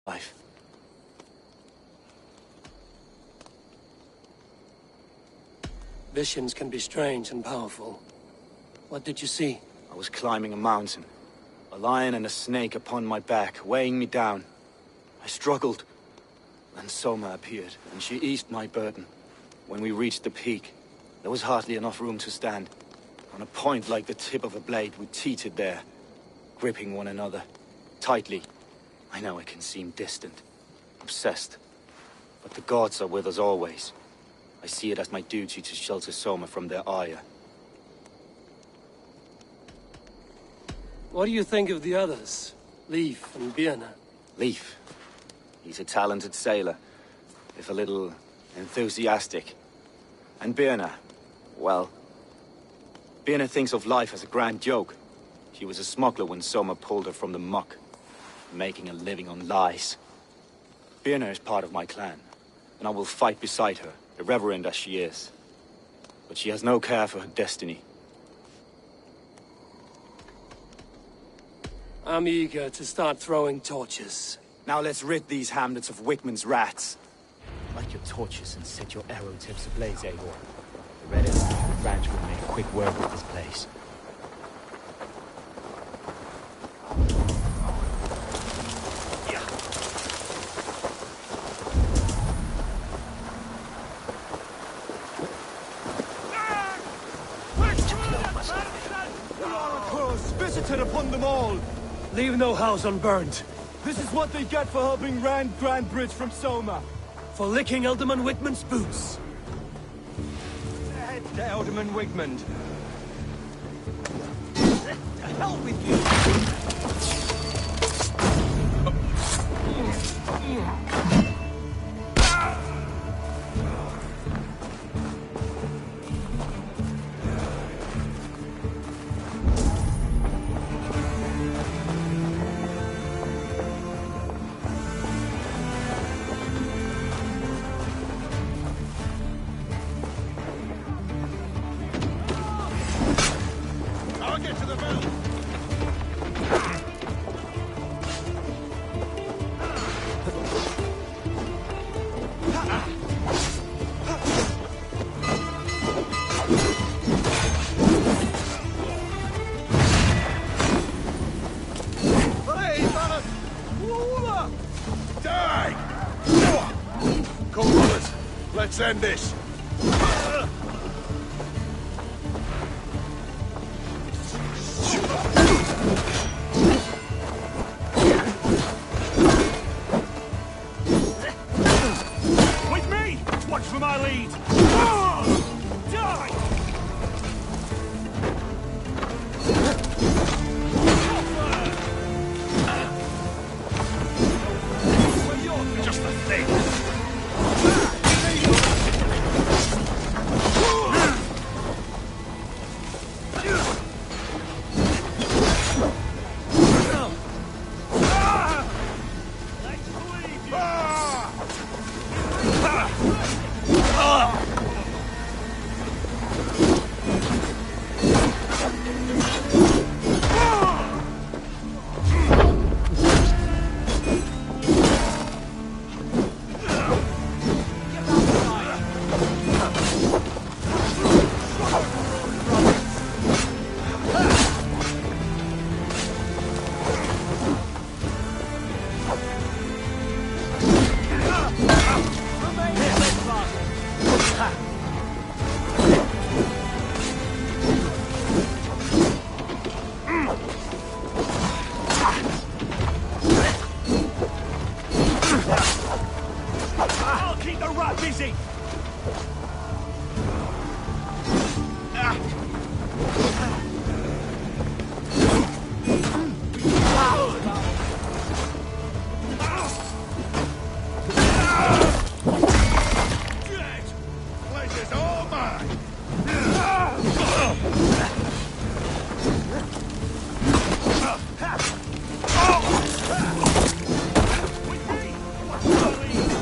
life. Visions can be strange and powerful. What did you see? I was climbing a mountain. A lion and a snake upon my back, weighing me down. I struggled. Then Soma appeared, and she eased my burden. When we reached the peak, there was hardly enough room to stand. On a point like the tip of a blade, we teetered there, gripping one another, tightly. I know it can seem distant, obsessed, but the gods are with us always. I see it as my duty to shelter Soma from their ire. What do you think of the others? Leif and Birna? Leif. He's a talented sailor, if a little enthusiastic. And Birna, well... Birna thinks of life as a grand joke. She was a smuggler when Soma pulled her from the muck, making a living on lies. Birna is part of my clan, and I will fight beside her, irreverent as she is. But she has no care for her destiny. I'm eager to start throwing torches. Now let's rid these hamlets of Wickman's rats. Light your torches and set your arrow tips ablaze, Eivor. The Red Elk and the branch will make quick work of this place. Visited upon them all! Leave no house unburned. This is what they get for helping Rand Grandbridge from Soma. For licking Alderman Wickman's boots. Head to Alderman Wigmund. To hell with you! Let's end this. With me! Watch for my lead! Die! Just a thing. I'll keep the rat busy! Pleasure's all mine. With me! Watch my lead!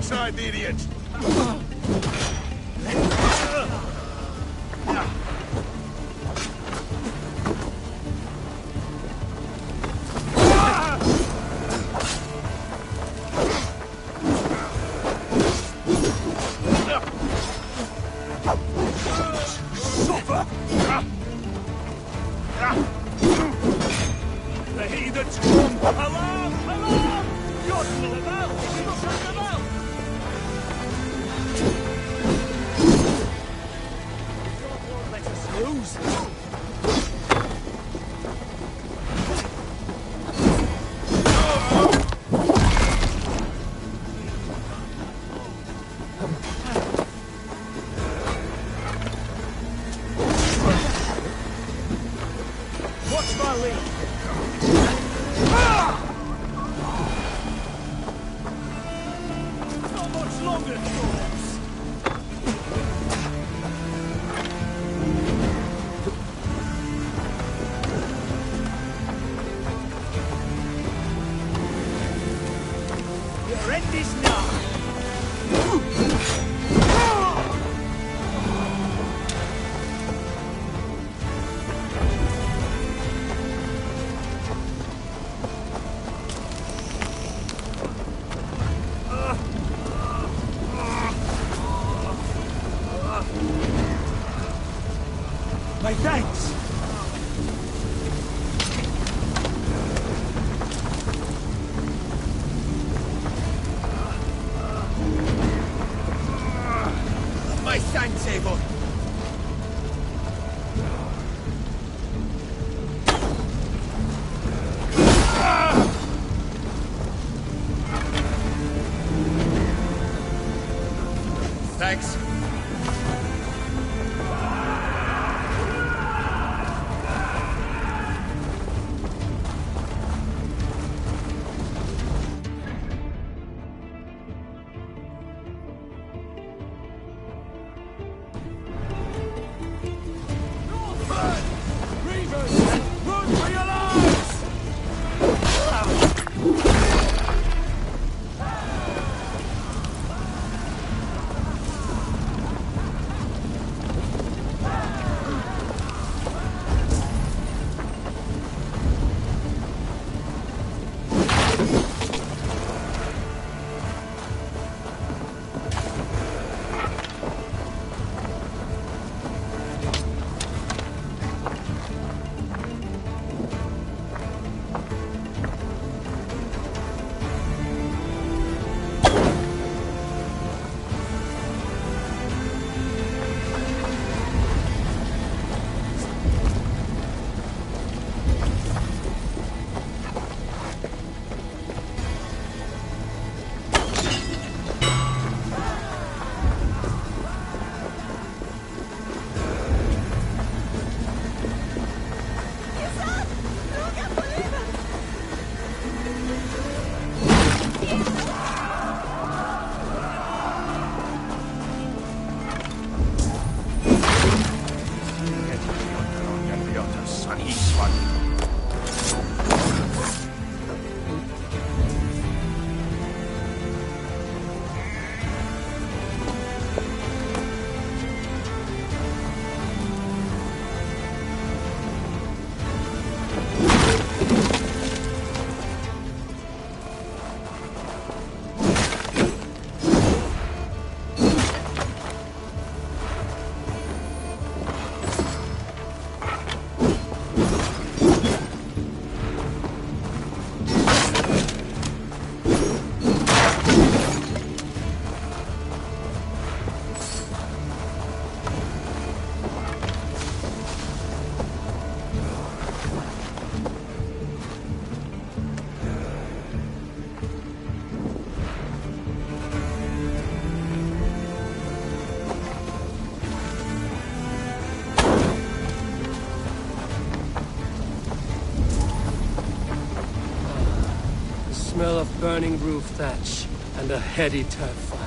inside the idiot! The heathens come! Alarm! Alarm! You're still about! We must have them out! God won't let us lose! Watch my lead! Not much longer, trolls! Your end is nigh! My thanks! My thanks, Abel! Thanks. Run for your lives! Smell of burning roof thatch and a heady turf fire.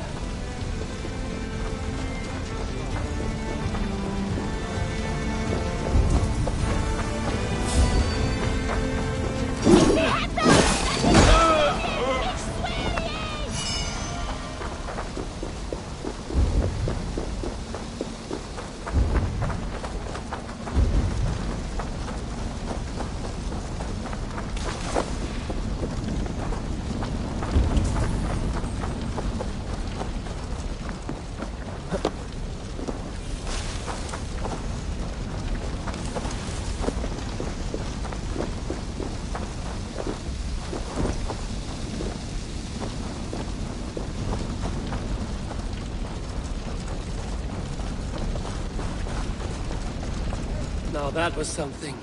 Now that was something.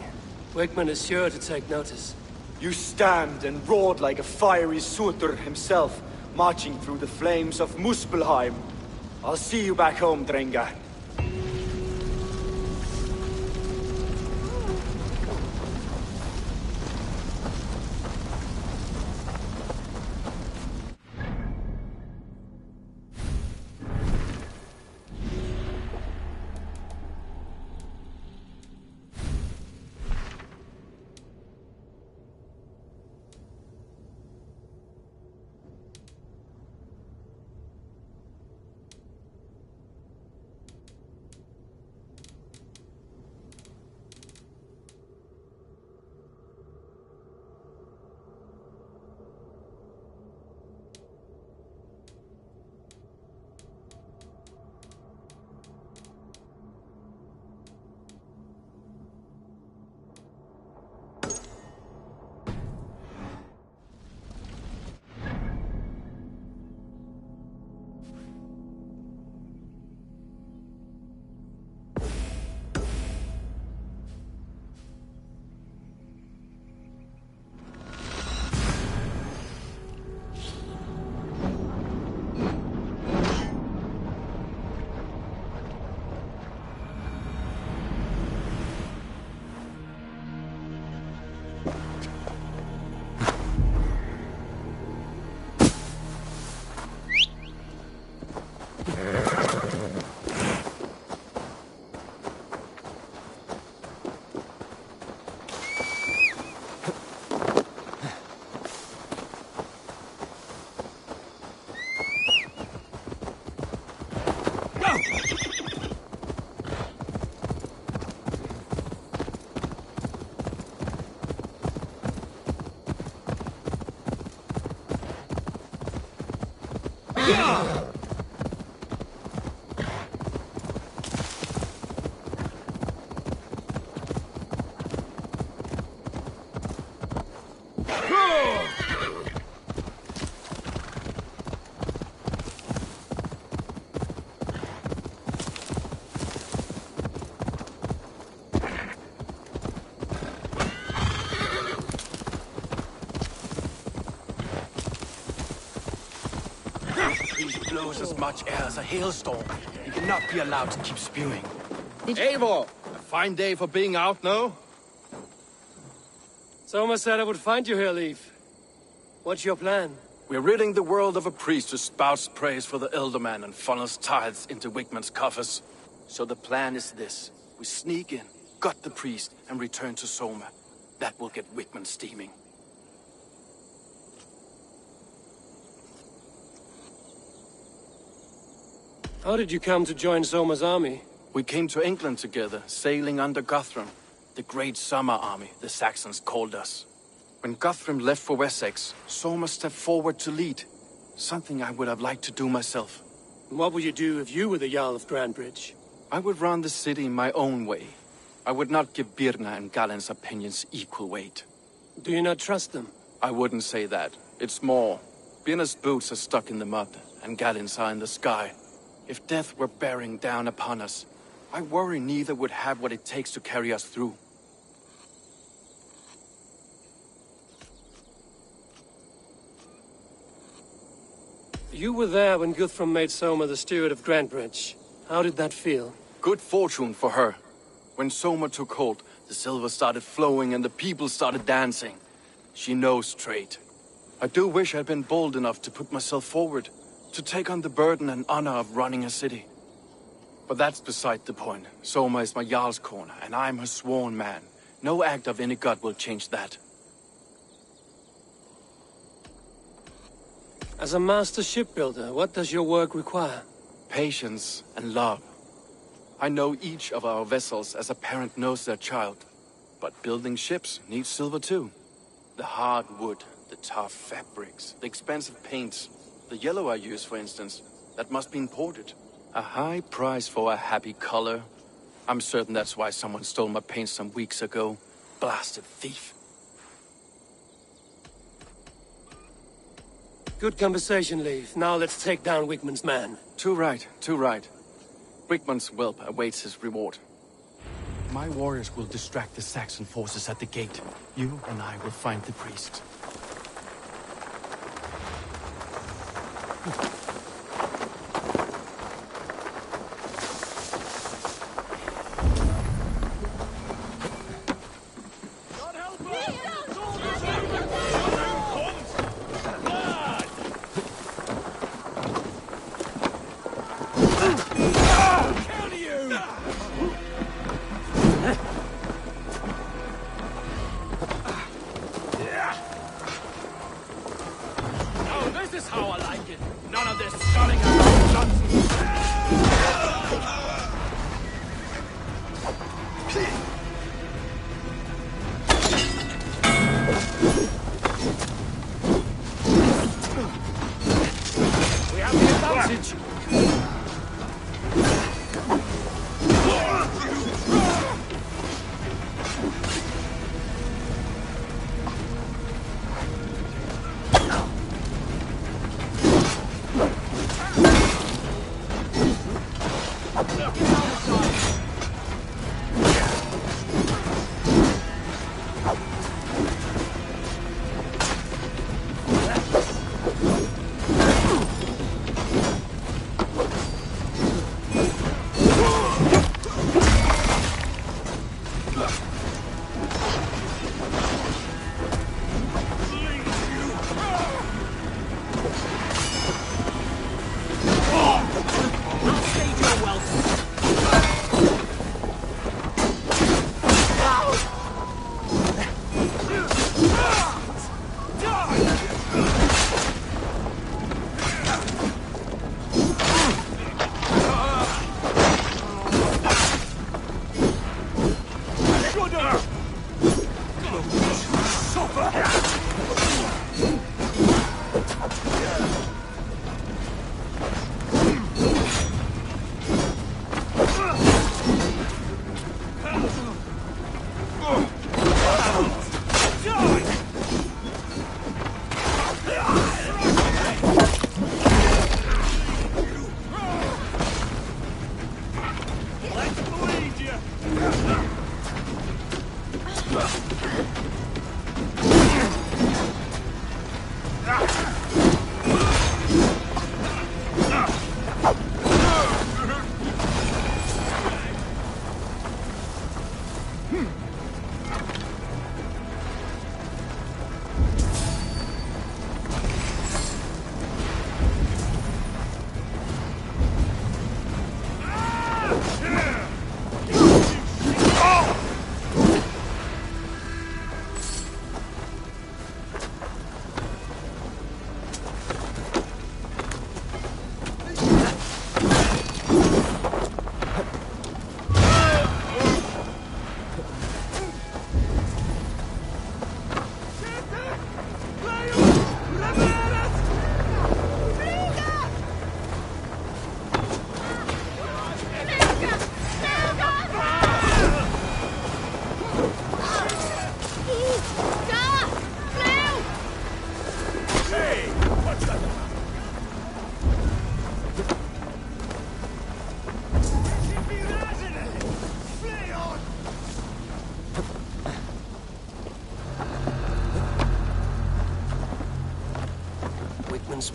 Wickman is sure to take notice. You stand and roared like a fiery Surtur himself, marching through the flames of Muspelheim. I'll see you back home, Drenga. Blows as much air as a hailstorm. He cannot be allowed to keep spewing. Eivor! A fine day for being out, no? Soma said I would find you here, Leaf. What's your plan? We're ridding the world of a priest who spouts praise for the Elderman and funnels tithes into Wickman's coffers. So the plan is this. We sneak in, gut the priest, and return to Soma. That will get Wickman steaming. How did you come to join Soma's army? We came to England together, sailing under Guthrum. The Great Summer Army, the Saxons called us. When Guthrum left for Wessex, Soma stepped forward to lead. Something I would have liked to do myself. And what would you do if you were the Jarl of Grandbridge? I would run the city my own way. I would not give Birna and Galen's opinions equal weight. Do you not trust them? I wouldn't say that. It's more. Birna's boots are stuck in the mud, and Galen's are in the sky. If death were bearing down upon us, I worry neither would have what it takes to carry us through. You were there when Guthrum made Soma the steward of Grandbridge. How did that feel? Good fortune for her. When Soma took hold, the silver started flowing and the people started dancing. She knows trade. I do wish I'd been bold enough to put myself forward, to take on the burden and honor of running a city. But that's beside the point. Soma is my Jarl's corner, and I'm her sworn man. No act of any god will change that. As a master shipbuilder, what does your work require? Patience and love. I know each of our vessels as a parent knows their child. But building ships needs silver too. The hard wood, the tough fabrics, the expensive paints. The yellow I use, for instance, that must be imported. A high price for a happy color. I'm certain that's why someone stole my paint some weeks ago. Blasted thief. Good conversation, Leif. Now let's take down Wickman's man. Too right, too right. Wickman's whelp awaits his reward. My warriors will distract the Saxon forces at the gate. You and I will find the priest.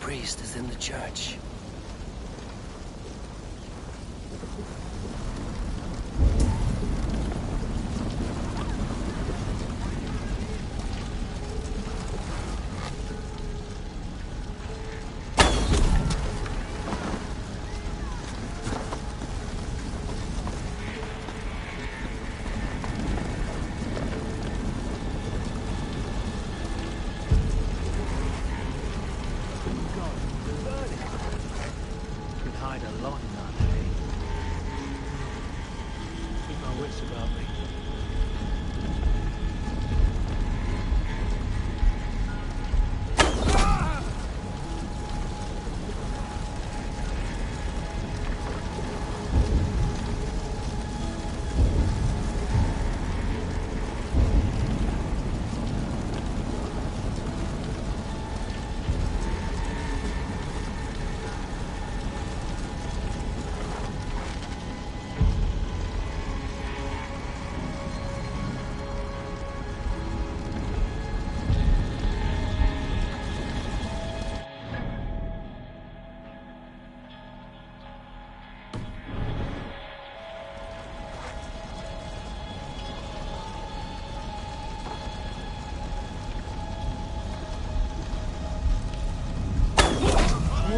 Priest is in the church.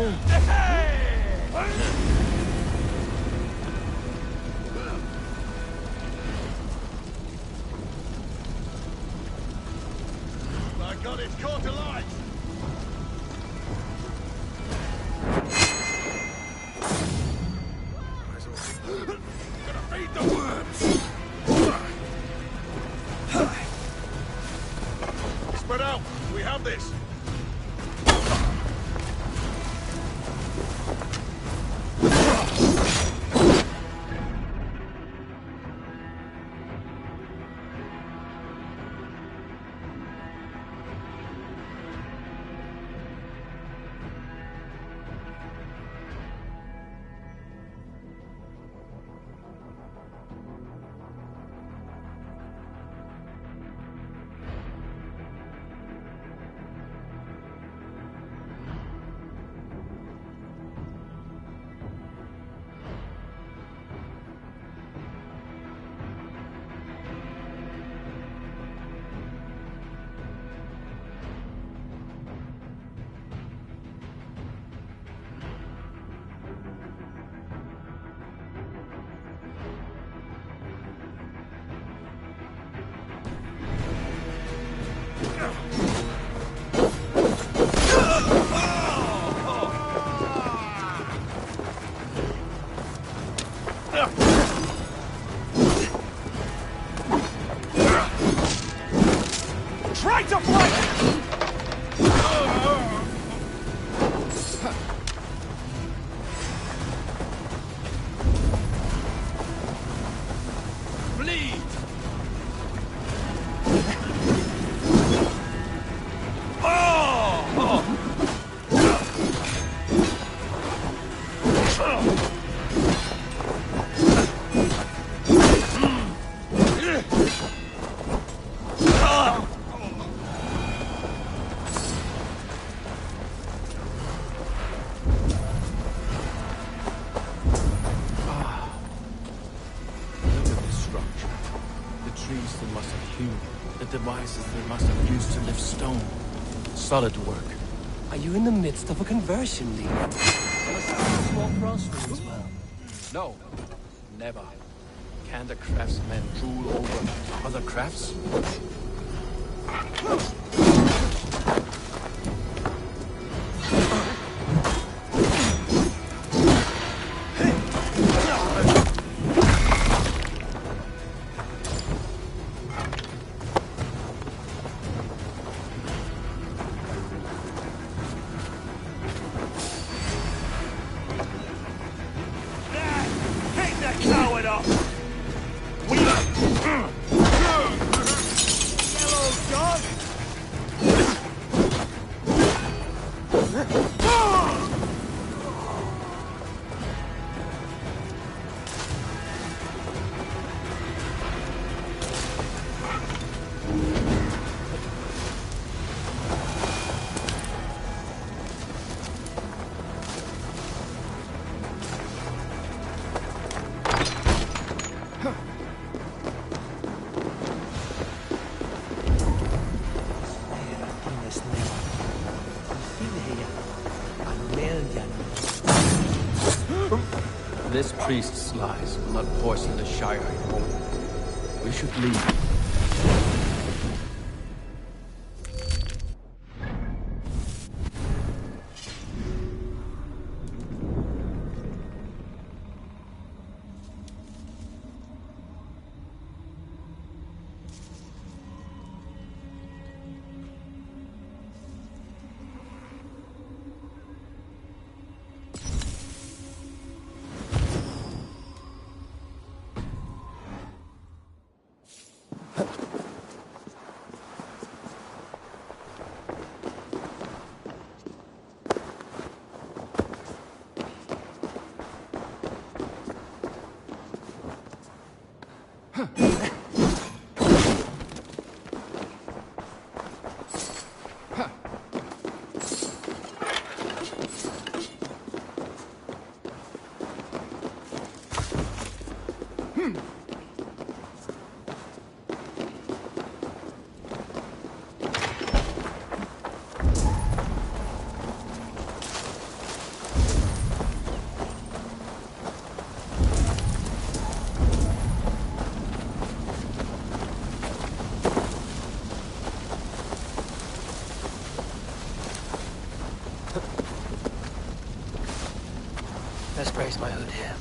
My God, it's caught alive! Gonna feed the worms! Spread out! We have this! Try to fight! Bleed! Devices they must have used to lift stone. Solid work. Are you in the midst of a conversion, Lee? Swamp Crossroads as well? No, never. Can the craftsmen drool over other crafts? This priest's lies will not poison the Shire anymore. We should leave. Best raise my hood here.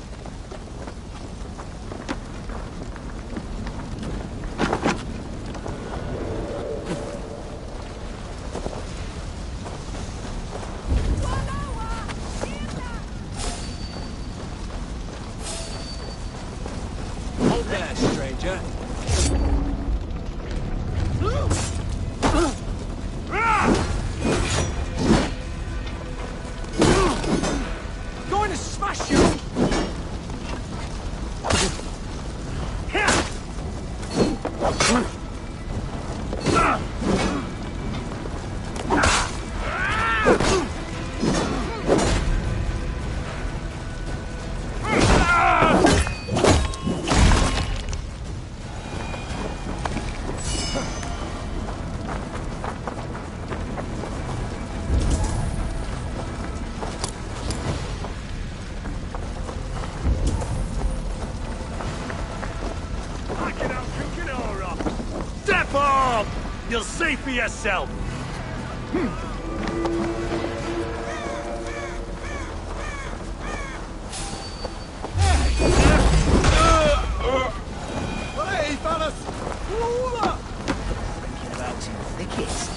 Hold there, stranger. Going to smash you! Step up! You'll see for yourself! Hey, fellas! Thinking about some thickets.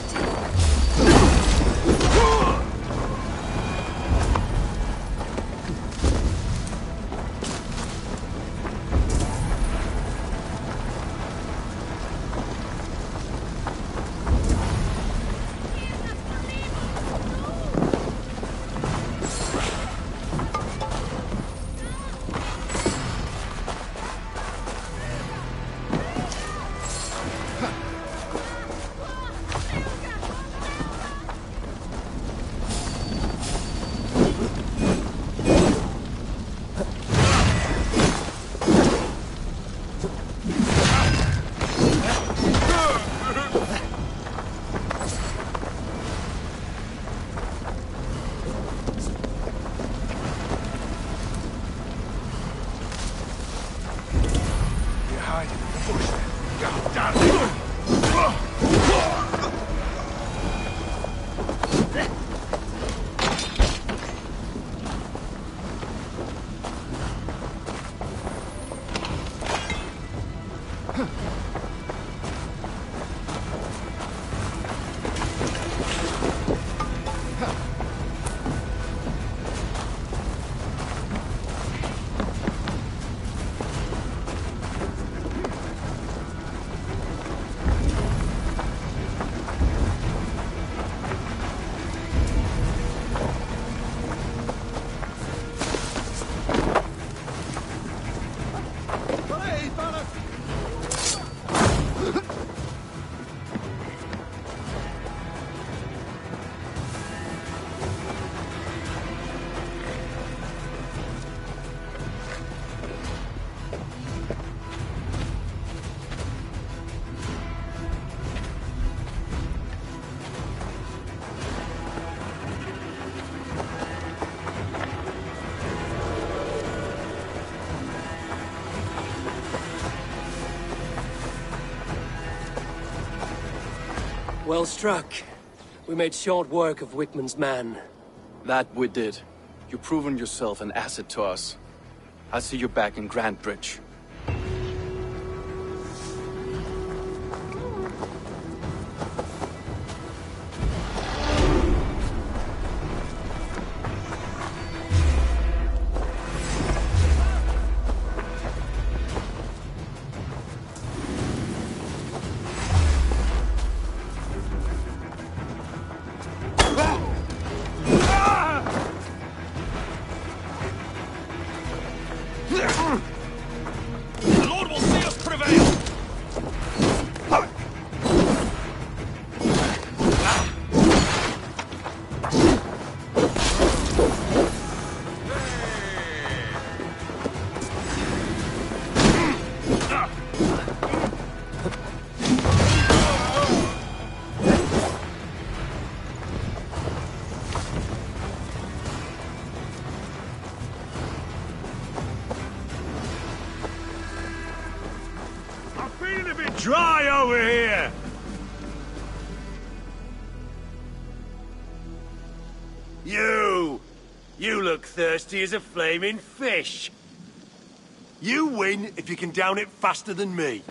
Well struck. We made short work of Wickman's man. That we did. You've proven yourself an asset to us. I'll see you back in Grand Bridge. The Lord will see us prevail! Feeling a bit dry over here. You look look thirsty as a flaming fish. You win if you can down it faster than me.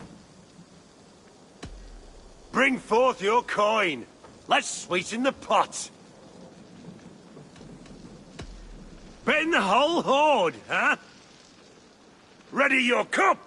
Bring forth your coin. Let's sweeten the pot. Betting the whole horde, huh? Ready your cup!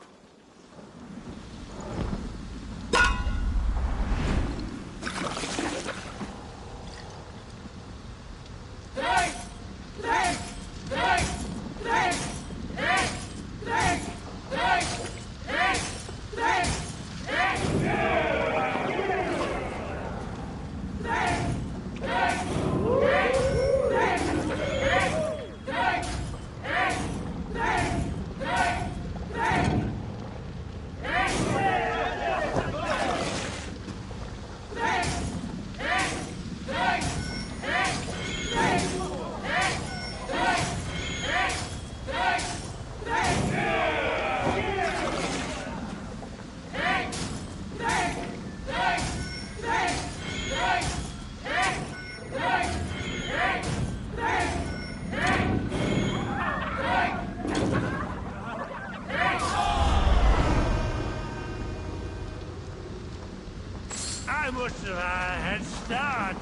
I must have had a head start.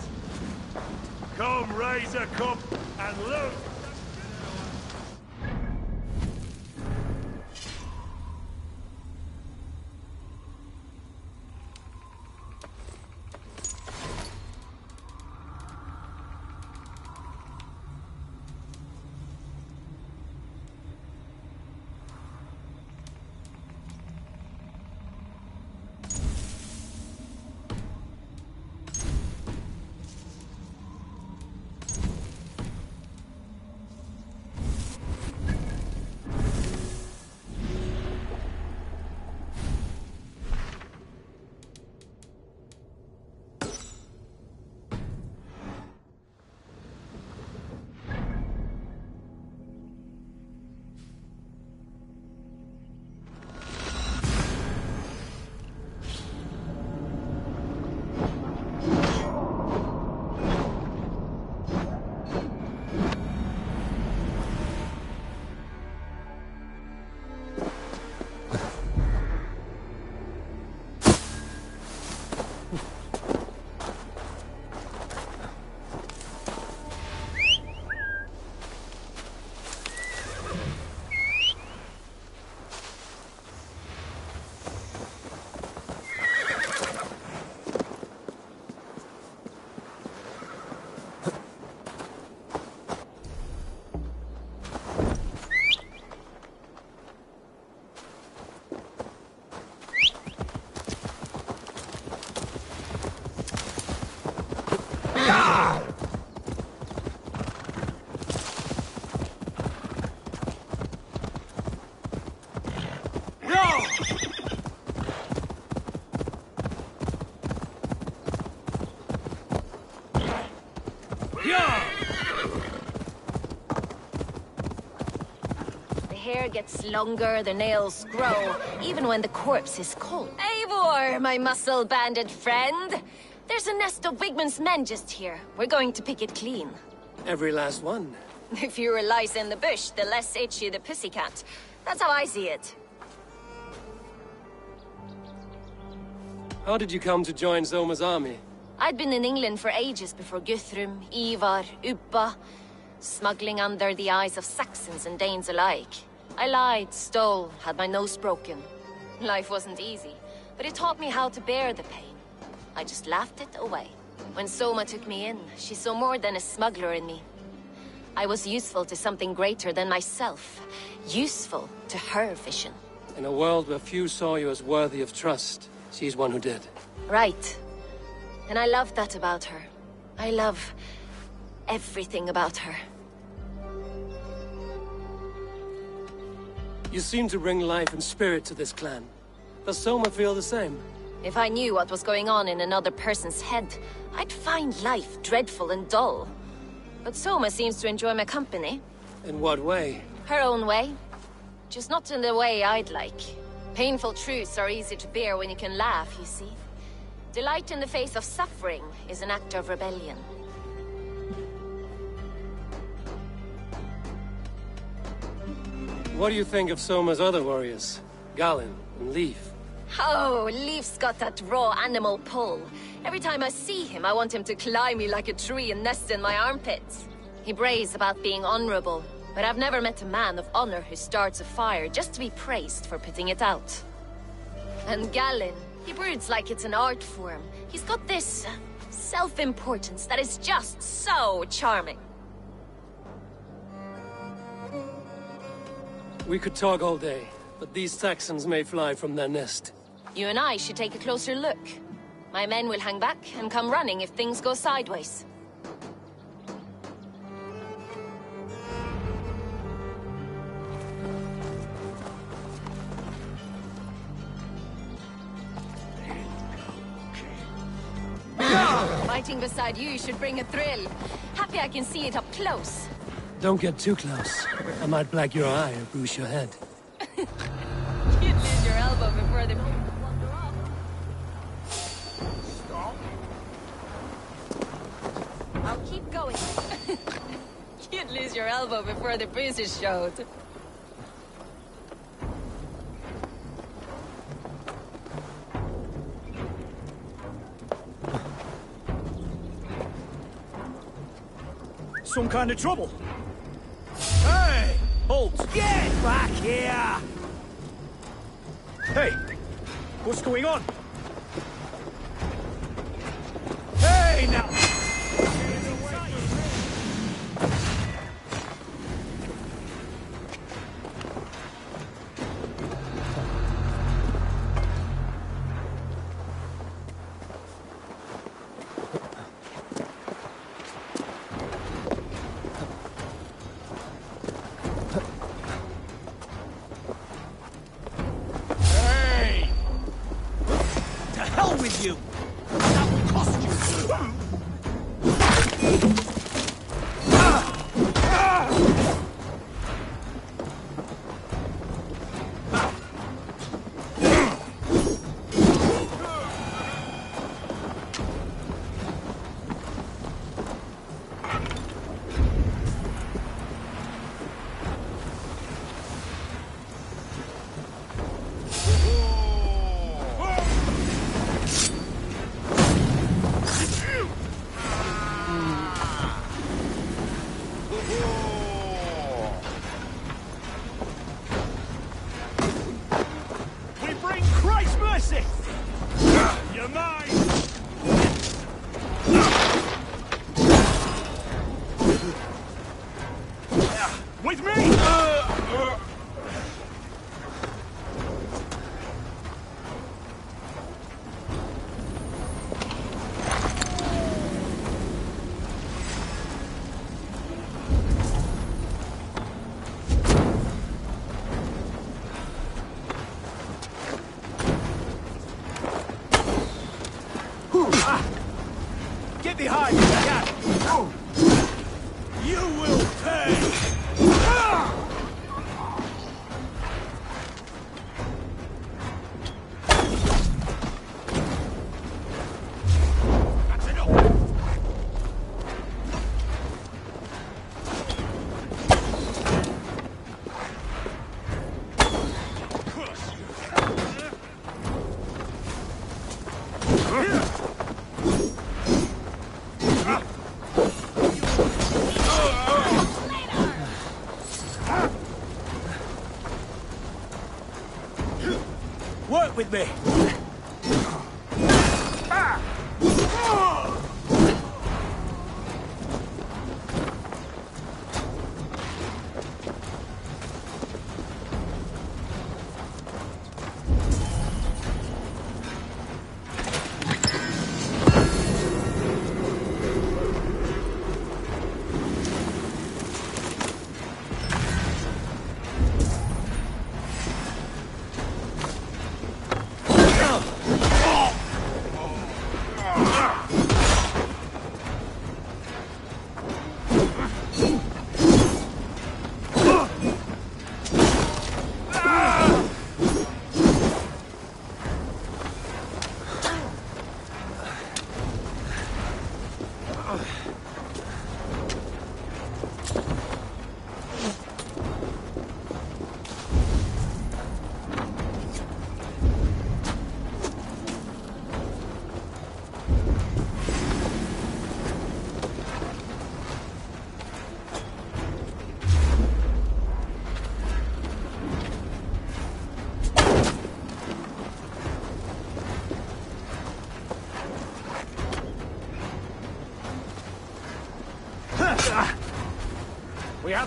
Come, raise a cup and look. Hair gets longer, the nails grow, even when the corpse is cold. Eivor, my muscle-banded friend! There's a nest of Wigmund's men just here. We're going to pick it clean. Every last one. The fewer lies in the bush, the less itchy the pussycat. That's how I see it. How did you come to join Zoma's army? I'd been in England for ages before Guthrum, Ivar, Uppa, smuggling under the eyes of Saxons and Danes alike. I lied, stole, had my nose broken. Life wasn't easy, but it taught me how to bear the pain. I just laughed it away. When Soma took me in, she saw more than a smuggler in me. I was useful to something greater than myself. Useful to her vision. In a world where few saw you as worthy of trust, she's one who did. Right. And I love that about her. I love everything about her. You seem to bring life and spirit to this clan. Does Soma feel the same? If I knew what was going on in another person's head, I'd find life dreadful and dull. But Soma seems to enjoy my company. In what way? Her own way. Just not in the way I'd like. Painful truths are easy to bear when you can laugh, you see. Delight in the face of suffering is an act of rebellion. What do you think of Soma's other warriors? Galen and Leaf? Oh, Leaf's got that raw animal pull. Every time I see him, I want him to climb me like a tree and nest in my armpits. He brays about being honorable, but I've never met a man of honor who starts a fire just to be praised for putting it out. And Galen, he broods like it's an art form. He's got this self-importance that is just so charming. We could talk all day, but these Saxons may fly from their nest. You and I should take a closer look. My men will hang back and come running if things go sideways. Fighting beside you should bring a thrill. Happy I can see it up close. Don't get too close. I might black your eye or bruise your head. You'd lose your elbow before the... Stop. I'll keep going. You'd lose your elbow before the bruises showed. Some kind of trouble. Hey! Halt! Get back here! Hey! What's going on? Hey, now! You. That will cost you. You're mine! With me! Get behind me, cat! You will pay! That's enough! Work with me!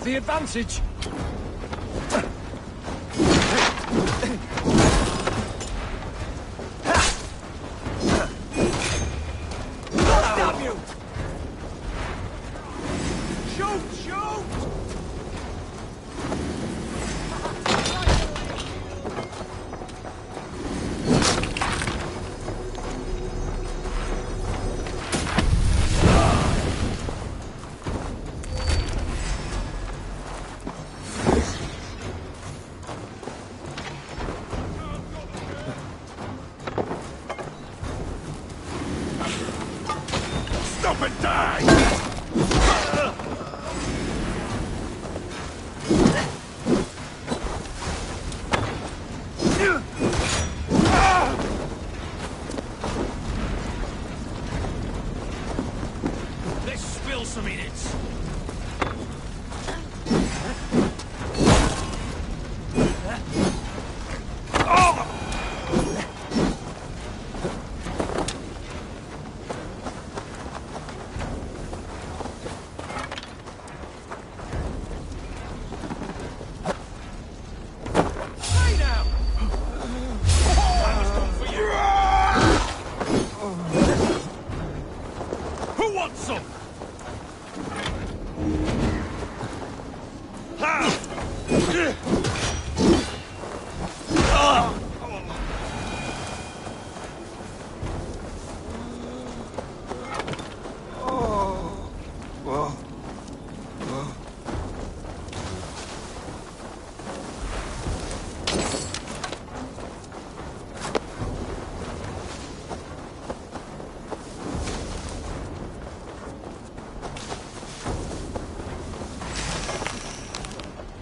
have the advantage. Damn you! Shoot! Shoot! Stop and die! Let's spill some in it. Stay down! That was done for you. Who wants some?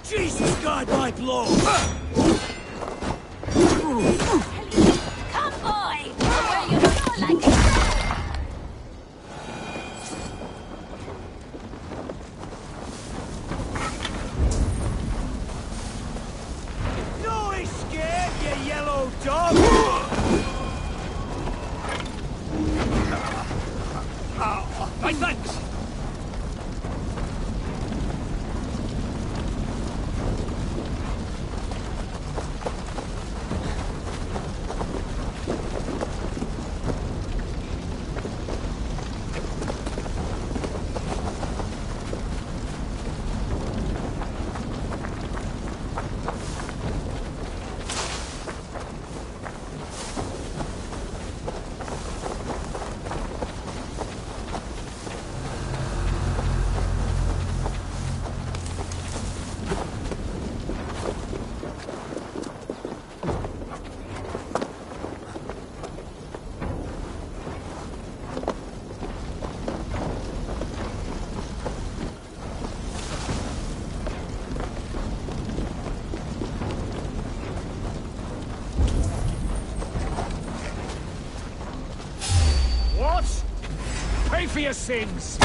Jesus, guide my blow! Come, boy! Where you go like a No escape, you yellow dog! My thanks! What? Pay for your sins!